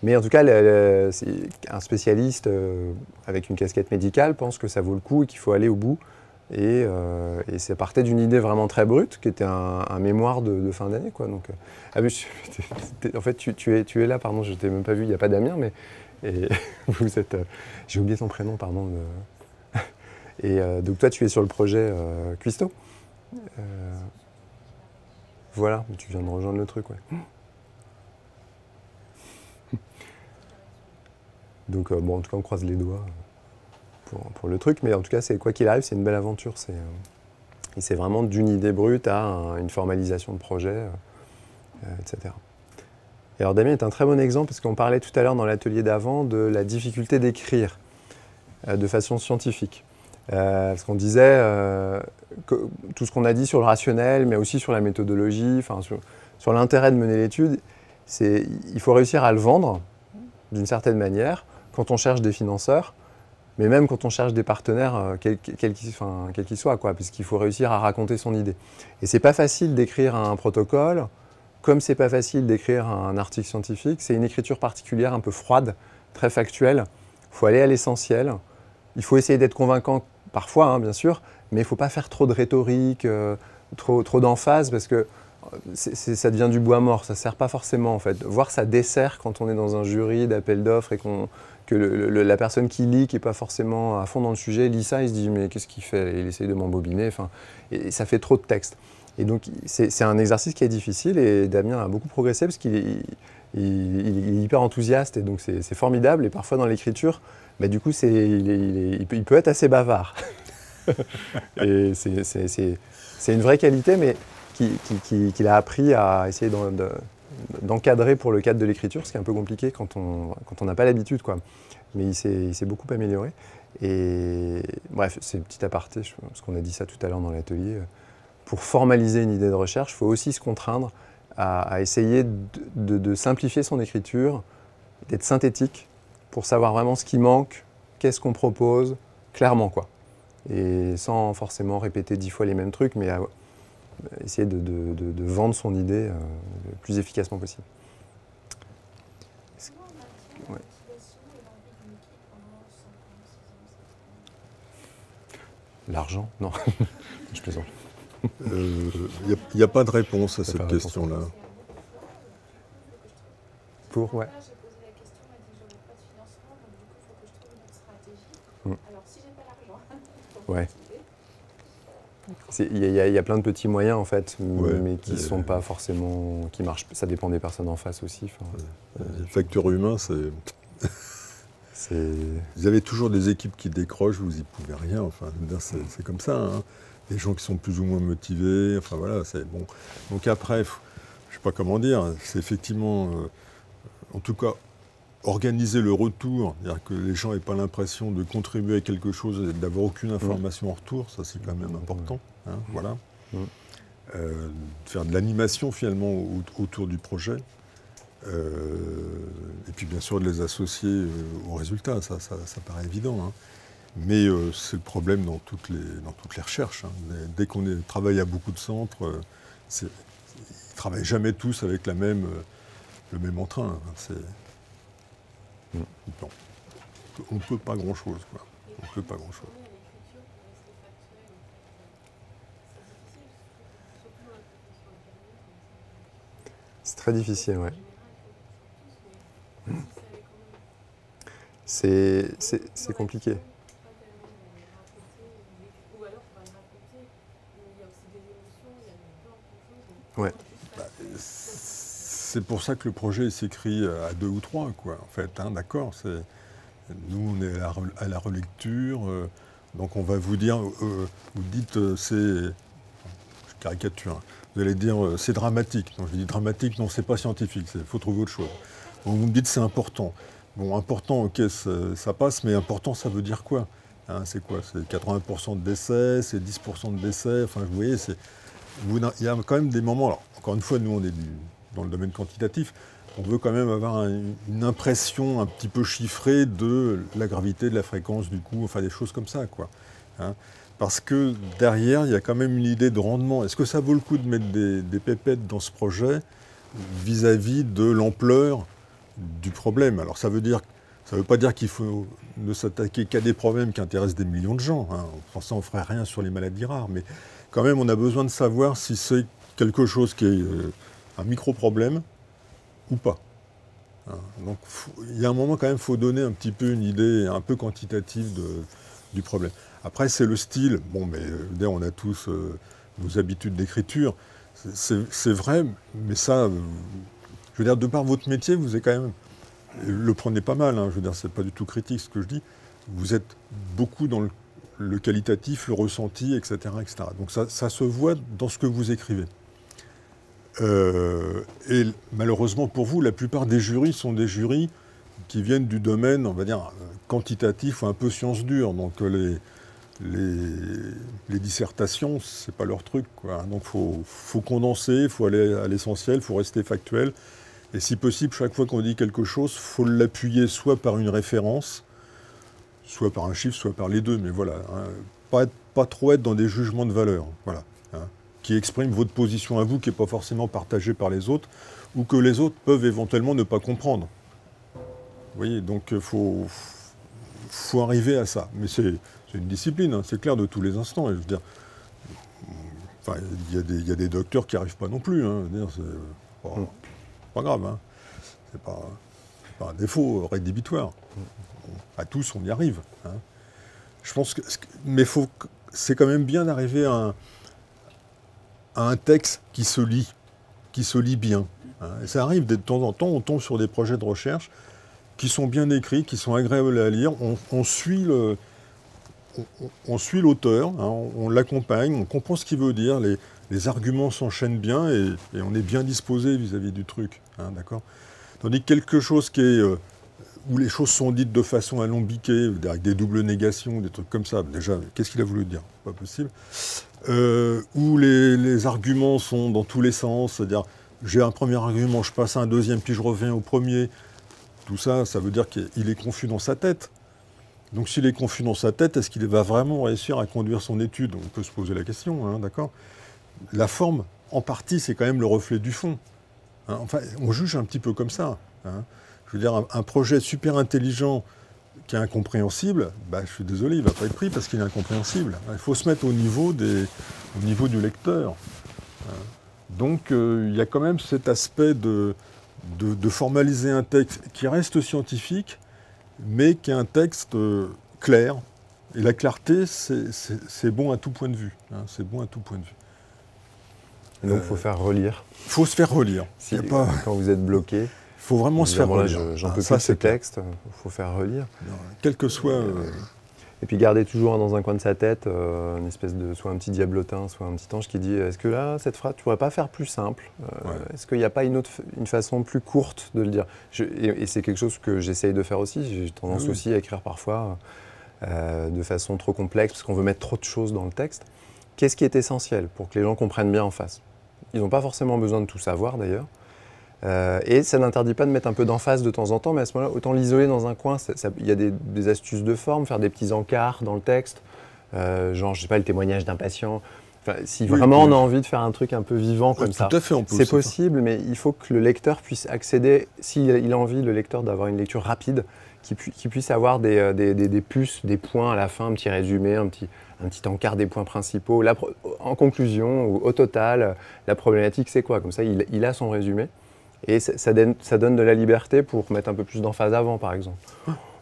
Mais en tout cas, un spécialiste avec une casquette médicale pense que ça vaut le coup et qu'il faut aller au bout. Et ça partait d'une idée vraiment très brute, qui était un mémoire de fin d'année, quoi. Donc, en fait, tu es là, pardon, je ne t'ai même pas vu. Il n'y a pas Damien, mais vous êtes. J'ai oublié ton prénom, pardon. Et donc toi, tu es sur le projet Cuisto. Voilà, tu viens de rejoindre le truc, ouais. Donc en tout cas, on croise les doigts pour le truc, mais en tout cas, quoi qu'il arrive, c'est une belle aventure. Et c'est vraiment d'une idée brute à une formalisation de projet, etc. Et alors Damien est un très bon exemple, parce qu'on parlait tout à l'heure dans l'atelier d'avant de la difficulté d'écrire de façon scientifique. Parce qu'on disait que tout ce qu'on a dit sur le rationnel, mais aussi sur la méthodologie, sur l'intérêt de mener l'étude, il faut réussir à le vendre d'une certaine manière quand on cherche des financeurs, mais même quand on cherche des partenaires, quels qu'ils soient, puisqu'il faut réussir à raconter son idée. Et c'est pas facile d'écrire un protocole, comme c'est pas facile d'écrire un article scientifique, c'est une écriture particulière, un peu froide, très factuelle. Il faut aller à l'essentiel. Il faut essayer d'être convaincant parfois, hein, bien sûr, mais il ne faut pas faire trop de rhétorique, trop d'emphase, parce que ça devient du bois mort, ça ne sert pas forcément en fait. Voir ça dessert quand on est dans un jury d'appel d'offres et que la personne qui lit, qui n'est pas forcément à fond dans le sujet, lit ça et se dit mais qu'est-ce qu'il fait? Il essaye de m'embobiner, et ça fait trop de texte. Et donc c'est un exercice qui est difficile et Damien a beaucoup progressé parce qu'il est hyper enthousiaste et donc c'est formidable. Et parfois dans l'écriture, du coup il peut être assez bavard. Et c'est une vraie qualité, mais qu'il a appris à essayer d'encadrer pour le cadre de l'écriture, ce qui est un peu compliqué quand on n'a pas l'habitude, quoi. Mais il s'est beaucoup amélioré. Et bref, c'est un petit aparté, parce qu'on a dit ça tout à l'heure dans l'atelier. Pour formaliser une idée de recherche, il faut aussi se contraindre à essayer de simplifier son écriture, d'être synthétique, pour savoir vraiment ce qui manque, qu'est-ce qu'on propose, clairement, quoi. Et sans forcément répéter 10 fois les mêmes trucs, mais essayer de vendre son idée le plus efficacement possible. Ouais. L'argent? Non, je plaisante. Il n'y a pas de réponse à cette question-là. Pour, ouais. J'ai posé la question, on m'a dit que j'aurais pas de financement, donc du coup, il faut que je trouve une autre stratégie. Alors, si j'ai pas l'argent, ouais. Il y a plein de petits moyens en fait, mais qui ne sont pas forcément, qui marchent. Ça dépend des personnes en face aussi. Les facteurs humains, vous avez toujours des équipes qui décrochent, vous n'y pouvez rien. Enfin, c'est comme ça. Hein. Des gens qui sont plus ou moins motivés. Enfin voilà, c'est bon. Donc après, je ne sais pas comment dire. C'est effectivement, en tout cas, organiser le retour, c'est-à-dire que les gens n'aient pas l'impression de contribuer à quelque chose et d'avoir aucune information en retour, ça c'est quand même important. Hein, voilà. Faire de l'animation finalement autour du projet. Et puis bien sûr de les associer aux résultats, ça paraît évident. Hein. Mais c'est le problème dans toutes les recherches. Hein. Dès qu'on travaille à beaucoup de centres, ils ne travaillent jamais tous avec le même entrain. Hein. Bon. On ne peut pas grand-chose. On ne peut pas grand-chose. C'est très difficile, ouais. C'est compliqué. Ouais. C'est pour ça que le projet s'écrit à 2 ou 3, quoi. En fait, hein, d'accord. Nous, on est à la relecture, donc on va vous dire, vous dites, je caricature. Hein, vous allez dire, c'est dramatique. Donc je dis dramatique, non, c'est pas scientifique. Il faut trouver autre chose. Donc, vous me dites, c'est important. Bon, important, ok, ça passe, mais important, ça veut dire quoi? Hein, c'est quoi? C'est 80% de décès, c'est 10% de décès. Enfin, vous voyez, il y a quand même des moments. Alors, encore une fois, nous, on est dans le domaine quantitatif. On veut quand même avoir une impression un petit peu chiffrée de la gravité, de la fréquence du coup, enfin des choses comme ça, quoi. Hein, parce que derrière, il y a quand même une idée de rendement. Est-ce que ça vaut le coup de mettre des pépettes dans ce projet vis-à-vis de l'ampleur du problème? Alors ça veut pas dire qu'il faut ne s'attaquer qu'à des problèmes qui intéressent des millions de gens. Hein. Pour ça, on ne ferait rien sur les maladies rares. Mais quand même, on a besoin de savoir si c'est quelque chose qui est un micro-problème ou pas. Hein. Donc il y a un moment quand même, il faut donner un petit peu une idée un peu quantitative du problème. Après, c'est le style. Bon, mais on a tous nos habitudes d'écriture. C'est vrai, mais ça, je veux dire, de par votre métier, vous êtes quand même... Le prenez pas mal, hein, je veux dire, c'est pas du tout critique ce que je dis. Vous êtes beaucoup dans le qualitatif, le ressenti, etc. etc. Donc ça se voit dans ce que vous écrivez. Et malheureusement pour vous, la plupart des jurys sont des jurys qui viennent du domaine, on va dire, quantitatif ou un peu science dure. Donc les dissertations, c'est pas leur truc, quoi. Donc faut condenser, il faut aller à l'essentiel, il faut rester factuel. Et si possible, chaque fois qu'on dit quelque chose, il faut l'appuyer soit par une référence, soit par un chiffre, soit par les deux. Mais voilà, hein, pas trop être dans des jugements de valeur, voilà, hein, qui expriment votre position à vous, qui n'est pas forcément partagée par les autres, ou que les autres peuvent éventuellement ne pas comprendre. Vous voyez, donc il faut arriver à ça. Mais c'est une discipline, hein, c'est clair, de tous les instants. Et je veux dire, enfin, il y a des docteurs qui n'y arrivent pas non plus. Hein, je veux dire, c'est pas grave. Hein. C'est pas un défaut rédhibitoire. À tous, on y arrive. Hein. Je pense que, mais c'est quand même bien d'arriver à un texte qui se lit bien. Hein. Et ça arrive de temps en temps, on tombe sur des projets de recherche qui sont bien écrits, qui sont agréables à lire. On suit l'auteur, hein, on l'accompagne, on comprend ce qu'il veut dire, les arguments s'enchaînent bien et on est bien disposé vis-à-vis du truc. Hein, d'accord ? Tandis que quelque chose qui est où les choses sont dites de façon alambiquée, avec des doubles négations, des trucs comme ça, déjà, qu'est-ce qu'il a voulu dire ? Pas possible. Où les arguments sont dans tous les sens, c'est-à-dire, j'ai un premier argument, je passe à un deuxième, puis je reviens au premier. Tout ça, ça veut dire qu'il est confus dans sa tête. Donc s'il est confus dans sa tête, est-ce qu'il va vraiment réussir à conduire son étude ? On peut se poser la question, hein, d'accord ? La forme, en partie, c'est quand même le reflet du fond. Hein, enfin, on juge un petit peu comme ça. Hein. Je veux dire, un projet super intelligent qui est incompréhensible, bah, je suis désolé, il ne va pas être pris parce qu'il est incompréhensible. Il faut se mettre au niveau du lecteur. Hein. Donc il y a quand même cet aspect de formaliser un texte qui reste scientifique, mais qui est un texte clair. Et la clarté, c'est bon à tout point de vue. Hein, c'est bon à tout point de vue. Et donc, il faut faire relire. Il faut se faire relire. Quand vous êtes bloqué. Il faut vraiment se faire relire. J'en peux plus de ce texte, il faut faire relire. Non, quel que soit... Et puis garder toujours dans un coin de sa tête une espèce de, soit un petit diablotin, soit un petit ange qui dit est-ce que là, cette phrase, tu pourrais pas faire plus simple Est-ce qu'il n'y a pas une façon plus courte de le dire et c'est quelque chose que j'essaye de faire aussi. J'ai tendance aussi à écrire parfois de façon trop complexe parce qu'on veut mettre trop de choses dans le texte. Qu'est-ce qui est essentiel pour que les gens comprennent bien en face ? Ils n'ont pas forcément besoin de tout savoir d'ailleurs. Et ça n'interdit pas de mettre un peu d'emphase de temps en temps, mais à ce moment-là, autant l'isoler dans un coin. Il y a des astuces de forme, faire des petits encarts dans le texte, genre, je sais pas, le témoignage d'un patient. Enfin, si vraiment on a envie de faire un truc un peu vivant comme ça, c'est possible, mais il faut que le lecteur puisse accéder, s'il a envie, le lecteur, d'avoir une lecture rapide, qu'il puisse avoir des plus, des points à la fin, un petit résumé, un petit encart des points principaux. Là, en conclusion, ou au total, la problématique, c'est quoi ? Comme ça, il a son résumé. Et ça donne de la liberté pour mettre un peu plus d'emphase avant, par exemple.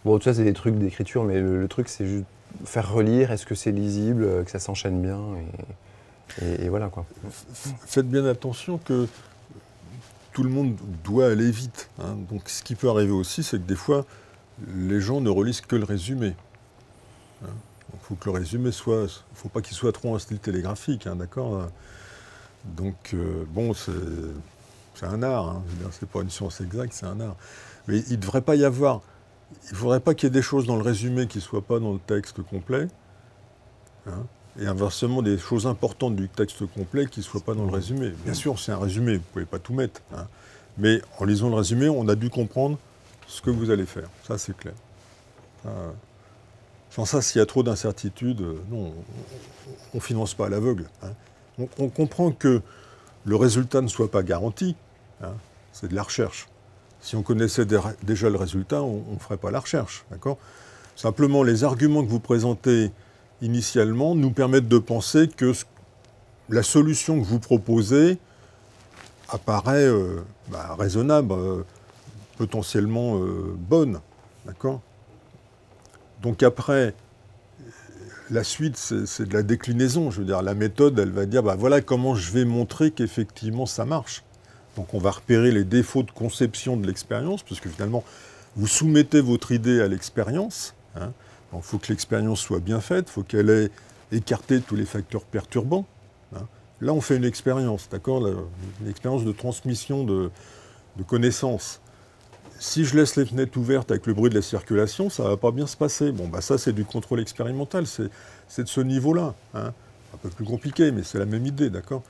Bon, tout ça, c'est des trucs d'écriture, mais le truc, c'est juste faire relire, est-ce que c'est lisible, que ça s'enchaîne bien, et voilà, quoi. Faites bien attention que tout le monde doit aller vite. Hein. Donc, ce qui peut arriver aussi, c'est que des fois, les gens ne relisent que le résumé. Hein. Donc, il faut que le résumé soit... Il ne faut pas qu'il soit trop en style télégraphique, hein, d'accord ? Donc, bon, c'est un art, hein. C'est pas une science exacte, c'est un art. Mais il ne devrait pas y avoir... Il ne faudrait pas qu'il y ait des choses dans le résumé qui ne soient pas dans le texte complet. Hein, et inversement, des choses importantes du texte complet qui ne soient pas dans le résumé. Bien sûr, c'est un résumé, vous ne pouvez pas tout mettre. Hein, mais en lisant le résumé, on a dû comprendre ce que vous allez faire. Ça, c'est clair. Sans ça, s'il y a trop d'incertitudes, non, on ne finance pas à l'aveugle. Hein. On comprend que le résultat ne soit pas garanti. Hein, c'est de la recherche. Si on connaissait déjà le résultat, on ne ferait pas la recherche. D'accord ? Simplement, les arguments que vous présentez initialement nous permettent de penser que la solution que vous proposez apparaît raisonnable, potentiellement bonne. D'accord ? Donc après, la suite, c'est de la déclinaison. Je veux dire, la méthode, elle va dire, voilà comment je vais montrer qu'effectivement ça marche. Donc on va repérer les défauts de conception de l'expérience, parce que finalement, vous soumettez votre idée à l'expérience. Hein. Il faut que l'expérience soit bien faite, il faut qu'elle ait écarté tous les facteurs perturbants. Hein. Là, on fait une expérience, d'accord ? Une expérience de transmission de connaissances. si je laisse les fenêtres ouvertes avec le bruit de la circulation, ça ne va pas bien se passer. Bon, bah ça, c'est du contrôle expérimental, c'est de ce niveau-là. Hein. Un peu plus compliqué, mais c'est la même idée, d'accord?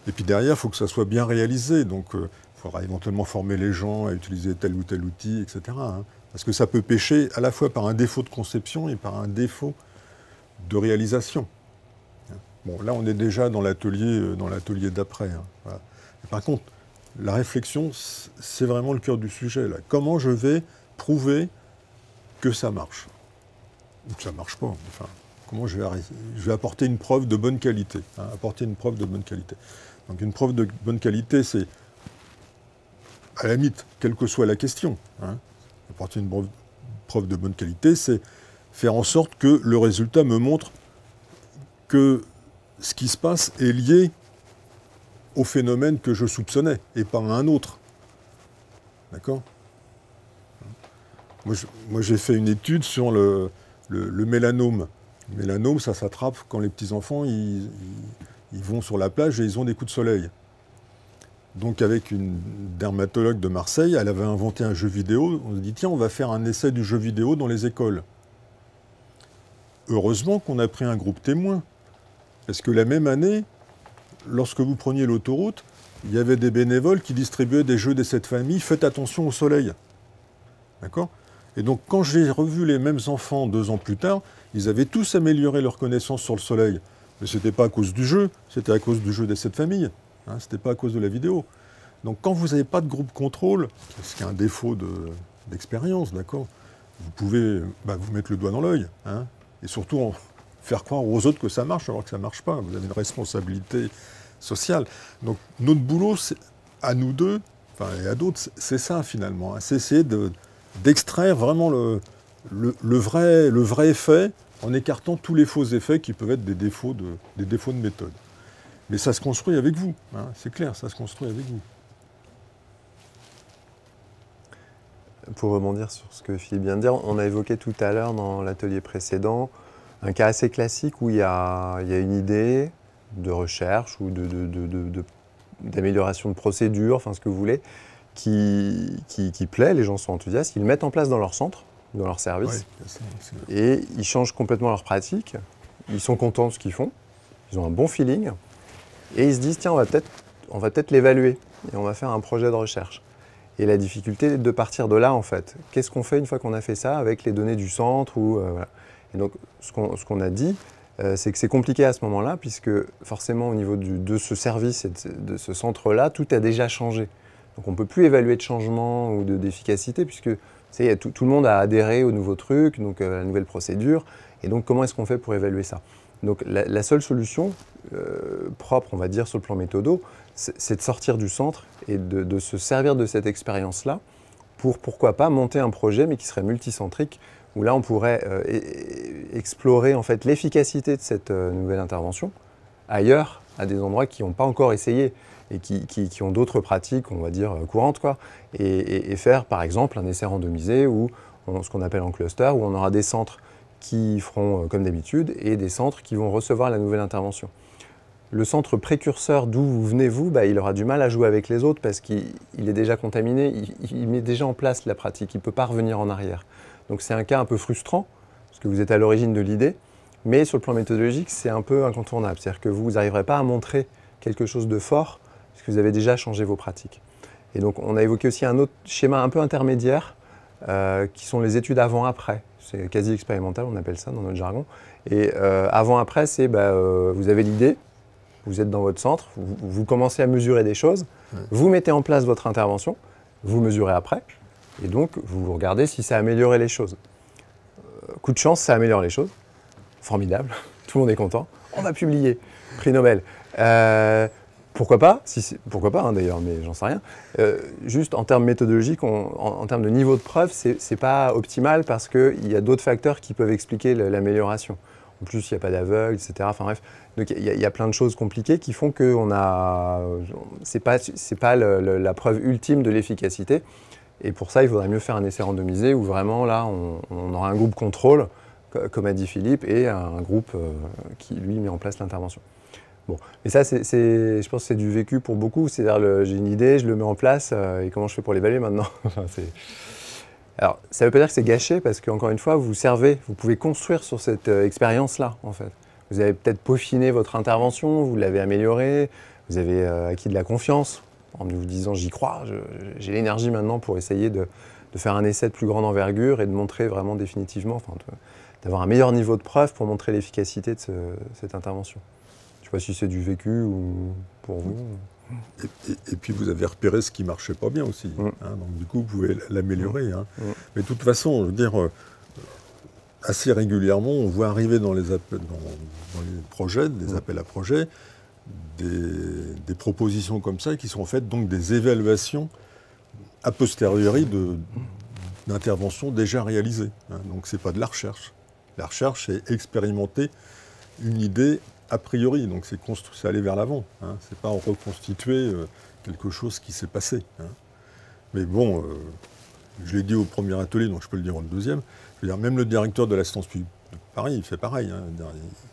Et puis derrière, il faut que ça soit bien réalisé. Donc, il faudra éventuellement former les gens à utiliser tel ou tel outil, etc. Hein. Parce que ça peut pécher à la fois par un défaut de conception et par un défaut de réalisation. Bon, là, on est déjà dans l'atelier d'après. Hein. Voilà. Par contre, la réflexion, c'est vraiment le cœur du sujet. Là. Comment je vais prouver que ça marche? Ou que ça ne marche pas. Enfin, comment je vais apporter une preuve de bonne qualité. Hein, apporter une preuve de bonne qualité. Donc une preuve de bonne qualité, c'est, à la limite, quelle que soit la question, hein, apporter une preuve de bonne qualité, c'est faire en sorte que le résultat me montre que ce qui se passe est lié au phénomène que je soupçonnais, et pas à un autre. D'accord? Moi, j'ai fait une étude sur le mélanome. Le mélanome, ça s'attrape quand les petits-enfants, ils vont sur la plage et ils ont des coups de soleil. Donc, avec une dermatologue de Marseille, elle avait inventé un jeu vidéo. On s'est dit, tiens, on va faire un essai du jeu vidéo dans les écoles. Heureusement qu'on a pris un groupe témoin. Parce que la même année, lorsque vous preniez l'autoroute, il y avait des bénévoles qui distribuaient des jeux de cette famille. Faites attention au soleil. D'accord? Et donc, quand j'ai revu les mêmes enfants 2 ans plus tard, ils avaient tous amélioré leur connaissance sur le soleil. Mais ce n'était pas à cause du jeu, c'était à cause du jeu de cette famille. Hein, ce n'était pas à cause de la vidéo. Donc, quand vous n'avez pas de groupe contrôle, ce qui est un défaut d'expérience, d'accord, vous pouvez vous mettre le doigt dans l'œil. Hein, et surtout, faire croire aux autres que ça marche alors que ça ne marche pas. Vous avez une responsabilité sociale. Donc notre boulot, à nous deux, et à d'autres, c'est ça finalement. Hein. C'est essayer d'extraire vraiment le vrai effet en écartant tous les faux effets qui peuvent être des défauts de méthode. Mais ça se construit avec vous. Hein. C'est clair, ça se construit avec vous. Pour rebondir sur ce que Philippe vient de dire, on a évoqué tout à l'heure dans l'atelier précédent un cas assez classique où il y a une idée de recherche ou d'amélioration de procédure, enfin ce que vous voulez, qui plaît, les gens sont enthousiastes, ils le mettent en place dans leur centre, dans leur service, et ils changent complètement leur pratique, ils sont contents de ce qu'ils font, ils ont un bon feeling, et ils se disent tiens, on va peut-être l'évaluer, et on va faire un projet de recherche. Et la difficulté est de partir de là en fait. Qu'est-ce qu'on fait une fois qu'on a fait ça avec les données du centre voilà. Et donc, ce qu'on a dit, c'est que c'est compliqué à ce moment-là, puisque forcément, au niveau de ce service et de ce centre-là, tout a déjà changé. Donc, on ne peut plus évaluer de changement ou d'efficacité, puisque tout le monde a adhéré au nouveau truc, donc à la nouvelle procédure. Et donc, comment est-ce qu'on fait pour évaluer ça? Donc, la seule solution propre, on va dire, sur le plan méthodo, c'est de sortir du centre et de se servir de cette expérience-là pour, pourquoi pas, monter un projet, mais qui serait multicentrique, où là, on pourrait explorer en fait l'efficacité de cette nouvelle intervention ailleurs, à des endroits qui n'ont pas encore essayé et qui ont d'autres pratiques, on va dire, courantes, quoi, et faire, par exemple, un essai randomisé ou ce qu'on appelle en cluster, où on aura des centres qui feront comme d'habitude et des centres qui vont recevoir la nouvelle intervention. Le centre précurseur d'où vous venez, il aura du mal à jouer avec les autres parce qu'il est déjà contaminé, il met déjà en place la pratique, il ne peut pas revenir en arrière. Donc c'est un cas un peu frustrant, parce que vous êtes à l'origine de l'idée, mais sur le plan méthodologique, c'est un peu incontournable. C'est-à-dire que vous n'arriverez pas à montrer quelque chose de fort, parce que vous avez déjà changé vos pratiques. Et donc on a évoqué aussi un autre schéma un peu intermédiaire, qui sont les études avant-après. C'est quasi expérimental, on appelle ça dans notre jargon. Et avant-après, c'est vous avez l'idée, vous êtes dans votre centre, vous commencez à mesurer des choses, vous mettez en place votre intervention, vous mesurez après, et donc vous regardez si ça a amélioré les choses. Coup de chance, ça améliore les choses. Formidable, tout le monde est content. On va publier, prix Nobel. Pourquoi pas, pourquoi pas d'ailleurs, mais j'en sais rien. Juste en termes méthodologiques, en termes de niveau de preuve, c'est pas optimal parce qu'il y a d'autres facteurs qui peuvent expliquer l'amélioration. En plus, il n'y a pas d'aveugle, etc. Enfin bref, donc il y a plein de choses compliquées qui font que c'est pas la preuve ultime de l'efficacité. Et pour ça, il faudrait mieux faire un essai randomisé où vraiment là, on aura un groupe contrôle, comme a dit Philippe, et un groupe qui lui met en place l'intervention. Bon, mais ça, je pense que c'est du vécu pour beaucoup. C'est-à-dire, j'ai une idée, je le mets en place, et comment je fais pour l'évaluer maintenant? Enfin, Alors, ça ne veut pas dire que c'est gâché parce qu'encore une fois, vous servez, vous pouvez construire sur cette expérience-là, en fait. Vous avez peut-être peaufiné votre intervention, vous l'avez améliorée, vous avez acquis de la confiance en vous disant j'y crois, j'ai l'énergie maintenant pour essayer de faire un essai de plus grande envergure et de montrer vraiment définitivement, enfin, d'avoir un meilleur niveau de preuve pour montrer l'efficacité de cette intervention. Je ne sais pas si c'est du vécu ou pour vous. Et puis vous avez repéré ce qui ne marchait pas bien aussi. Hein, donc du coup, vous pouvez l'améliorer. Hein. Mais de toute façon, je veux dire, assez régulièrement, on voit arriver dans les projets, des appels à projets, des propositions comme ça qui sont en fait donc des évaluations a posteriori d'interventions déjà réalisées. Hein. Donc ce n'est pas de la recherche. La recherche, c'est expérimenter une idée a priori, donc c'est aller vers l'avant. Hein. C'est pas reconstituer quelque chose qui s'est passé. Hein. Mais bon, je l'ai dit au premier atelier, donc je peux le dire au deuxième. Je veux dire, même le directeur de l'assistance publique, pareil, il fait pareil. Hein.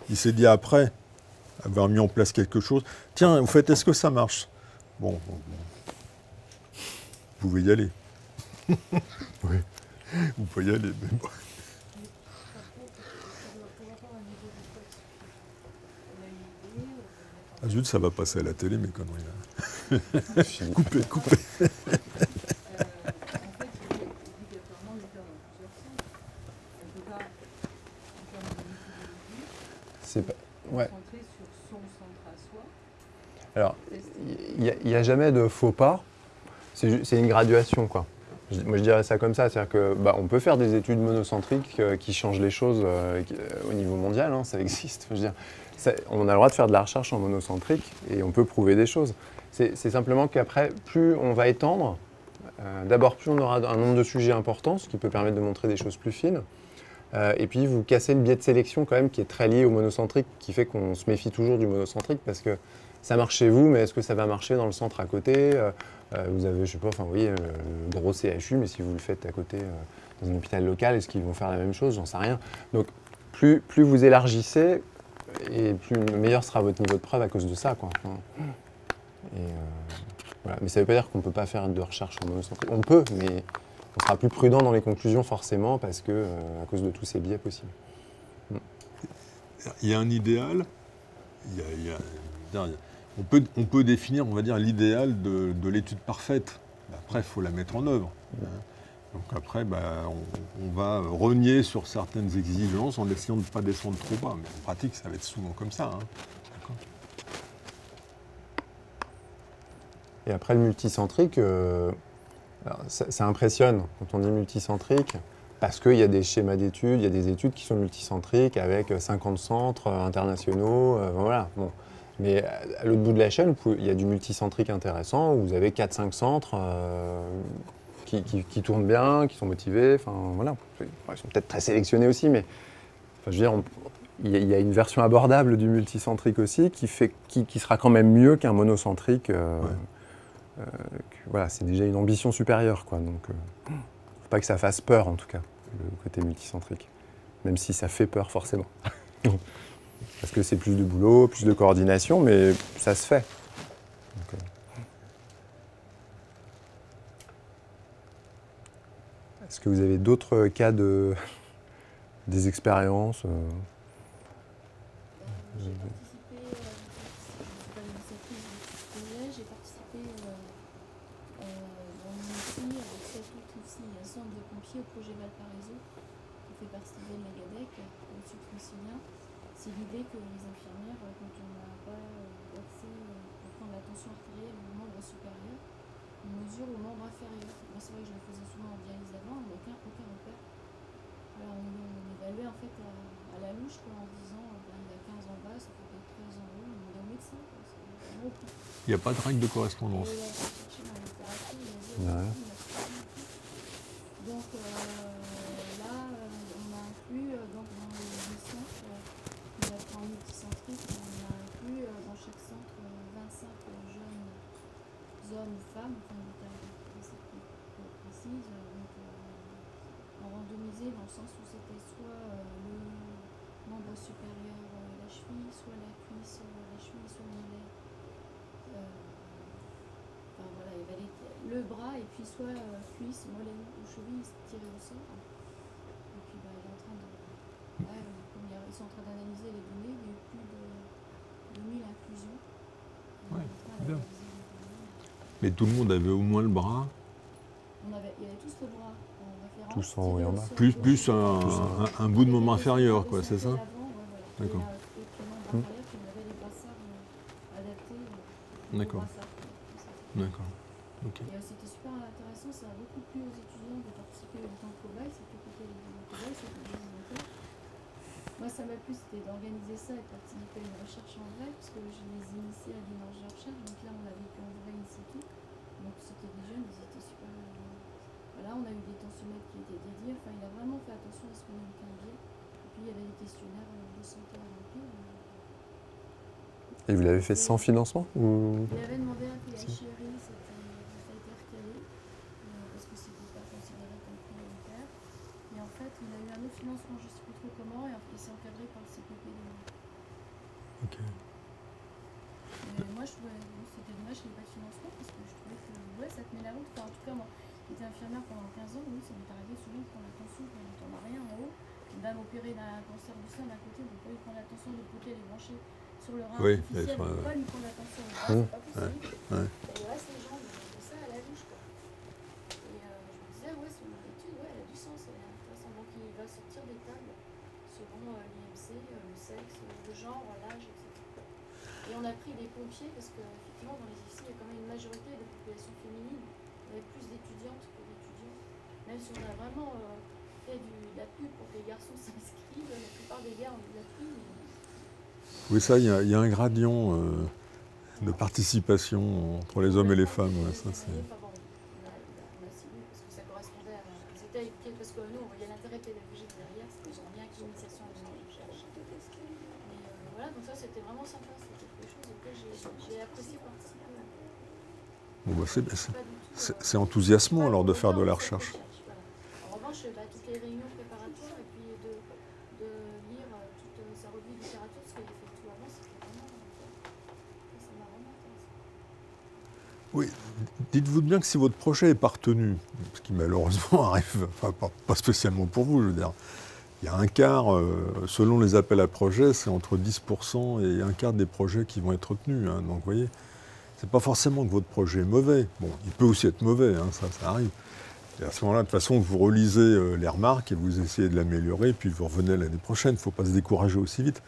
Il s'est dit après avoir mis en place quelque chose. Tiens, au fait, est-ce que ça marche? Bon, vous pouvez y aller. Oui, vous pouvez y aller. Mais bon. Ah zut, ça va passer à la télé, mes conneries là. Coupez. En fait, obligatoirement le faire dans plusieurs sens. On ne peut pas, en termes de méthodologie, C'est pas... ouais. concentrer sur son centre à soi. Alors, il n'y a jamais de faux pas. C'est une graduation, quoi. Moi, je dirais ça comme ça. C'est-à-dire que, on peut faire des études monocentriques qui changent les choses au niveau mondial. Hein, ça existe. Je veux dire, on a le droit de faire de la recherche en monocentrique et on peut prouver des choses. C'est simplement qu'après, plus on va étendre, d'abord, plus on aura un nombre de sujets importants, ce qui peut permettre de montrer des choses plus fines. Et puis, vous cassez le biais de sélection quand même qui est très lié au monocentrique, qui fait qu'on se méfie toujours du monocentrique parce que ça marche chez vous, mais est-ce que ça va marcher dans le centre à côté? Vous avez, je sais pas, enfin, vous voyez, le gros CHU, mais si vous le faites à côté dans un hôpital local, est-ce qu'ils vont faire la même chose? J'en sais rien. Donc, plus vous élargissez, et plus meilleur sera votre niveau de preuve à cause de ça, quoi. Enfin, voilà. Mais ça ne veut pas dire qu'on ne peut pas faire de recherche en monocentrique. On peut, mais on sera plus prudent dans les conclusions forcément parce que à cause de tous ces biais possibles. Il y a un idéal. On peut définir, on va dire, l'idéal de l'étude parfaite. Après, il faut la mettre en œuvre. Hein. Donc après, on va renier sur certaines exigences en essayant de ne pas descendre trop bas. Mais en pratique, ça va être souvent comme ça. Hein. Et après, le multicentrique, ça impressionne quand on dit multicentrique, parce qu'il y a des schémas d'études, il y a des études qui sont multicentriques avec 50 centres internationaux. Voilà. Bon. Mais à l'autre bout de la chaîne, il y a du multicentrique intéressant où vous avez 4-5 centres qui tournent bien, qui sont motivés. Enfin, voilà. Ils sont peut-être très sélectionnés aussi, mais enfin, je veux dire, il y a une version abordable du multicentrique aussi qui sera quand même mieux qu'un monocentrique. Voilà, c'est déjà une ambition supérieure, quoi. Donc, faut pas que ça fasse peur, en tout cas, le côté multicentrique. Même si ça fait peur, forcément. Parce que c'est plus de boulot, plus de coordination, mais ça se fait. Donc, est-ce que vous avez d'autres cas des expériences J'ai participé, je ne suis pas l'initiatrice du projet, j'ai participé dans une ici, avec 7 autres ici, un centre de pompiers au projet Valparaiso, qui fait partie de Megadec, au-dessus de Francilien. C'est l'idée que les infirmières, quand on n'a pas d'accès pour prendre la tension artérielle au membre supérieur, on mesure au membre inférieur. Moi, c'est vrai que je le faisais souvent en dialyse avant, mais aucun repère. Alors, on évaluait en fait à la louche, quoi, en disant il y a 15 en bas, ça fait peut-être 13 en haut, on demandait au médecin. Il n'y a pas de règle de correspondance. Donc là, on a inclus dans les centres, on a pris en multicentrique, on a inclus dans chaque centre 25 jeunes hommes ou femmes, enfin une détail précise, donc en randomisé dans le sens où c'était soit le membre supérieur, la cheville, soit la cuisse, la cheville, soit le mollet. Enfin voilà, il y avait le bras et puis soit cuisse, mollet ou cheville tiré au sort. Et puis il est en train de. Ouais, comme ils sont en train d'analyser les données, il y a eu plus de 2000 inclusions. Ouais, Il est en train bien. d'analyser les données. Mais tout le monde avait au moins le bras, Il y avait tous le bras en référence. Tous en haut et en bas. plus un bout de moment inférieur, quoi, c'est ça? D'accord. D'accord. Et puis membre inférieur qui avait les brassards adaptés. D'accord. D'accord. Ok. Et c'était super intéressant, ça a beaucoup plu aux étudiants de participer en tant que cobaye, c'était plutôt les cobayes, c'était des volontaires. Moi ça m'a plu, c'était d'organiser ça et de participer à une recherche en vrai, parce que je les initiais à l'énergie de recherche, donc là on a vécu en vrai in situ. Donc c'était des jeunes, ils étaient super. Voilà, on a eu des tensiomètres qui étaient dédiés, enfin il a vraiment fait attention à ce qu'on ait aucun biais. Et puis il y avait des questionnaires de santé à remplir. Et vous l'avez fait sans financement ou... Il avait demandé un PHRI, ça a été recalé, parce que c'était pas considéré comme prioritaire. Et en fait, il a eu un autre financement, je ne sais plus trop comment, et c'est encadré par le CPP. Ok. Mais moi, je trouvais c'était dommage qu'il n'y ait pas de financement, parce que je trouvais que ouais, ça tenait la route. Enfin, en tout cas, moi, qui étais infirmière pendant 15 ans, oui, ça m'est arrivé souvent de prendre la tension quand on n'a rien en haut. Une dame opérée d'un cancer du sein d'un côté, donc au lieu de prendre la tension de l'autre côté, elle est branchée sur le rein Oui, artificiel, elle on ne peut soit- pas lui prendre la tension au bras, c'est pas possible. Ouais. Et le reste, les gens, mais ça à la bouche, quoi. Et je me disais, ouais, son étude, ouais, elle a du sens, elle est intéressante. Donc il va sortir des tables selon l'IMC, le sexe, le genre, l'âge, etc. Et on a pris des pompiers parce qu'effectivement, dans les IFSI, il y a quand même une majorité de population féminine. Il y avait plus d'étudiantes que d'étudiants. Même si on a vraiment fait de la pub pour que les garçons s'inscrivent, la plupart des gars ont eu de la pub. Oui, ça, il y a un gradient de participation entre les hommes et les femmes. Ouais, ça, c'est... On a signé parce que ça correspondait à. C'était parce que nous, on voyait l'intérêt pédagogique derrière, c'était genre bien que l'initiation à la recherche. Mais voilà, donc ça, c'était vraiment sympa. C'était quelque chose auquel j'ai apprécié participer. Bon, bah, Pas du tout, c'est enthousiasmant alors de faire de la recherche. voilà. En revanche, toutes les réunions préparatoires et puis de lire toute sa revue de littérature, ce qu'elle a fait tout avant, c'était vraiment. Ça m'a vraiment intéressé. Oui, dites-vous bien que si votre projet est partenu, ce qui malheureusement arrive, enfin, pas spécialement pour vous, je veux dire, il y a un quart, selon les appels à projets, c'est entre 10% et un quart des projets qui vont être retenus. Hein. Donc vous voyez, c'est pas forcément que votre projet est mauvais. Bon, il peut aussi être mauvais, hein, ça arrive. Et à ce moment-là, de toute façon, vous relisez les remarques et vous essayez de l'améliorer, puis vous revenez l'année prochaine. Il ne faut pas se décourager aussi vite.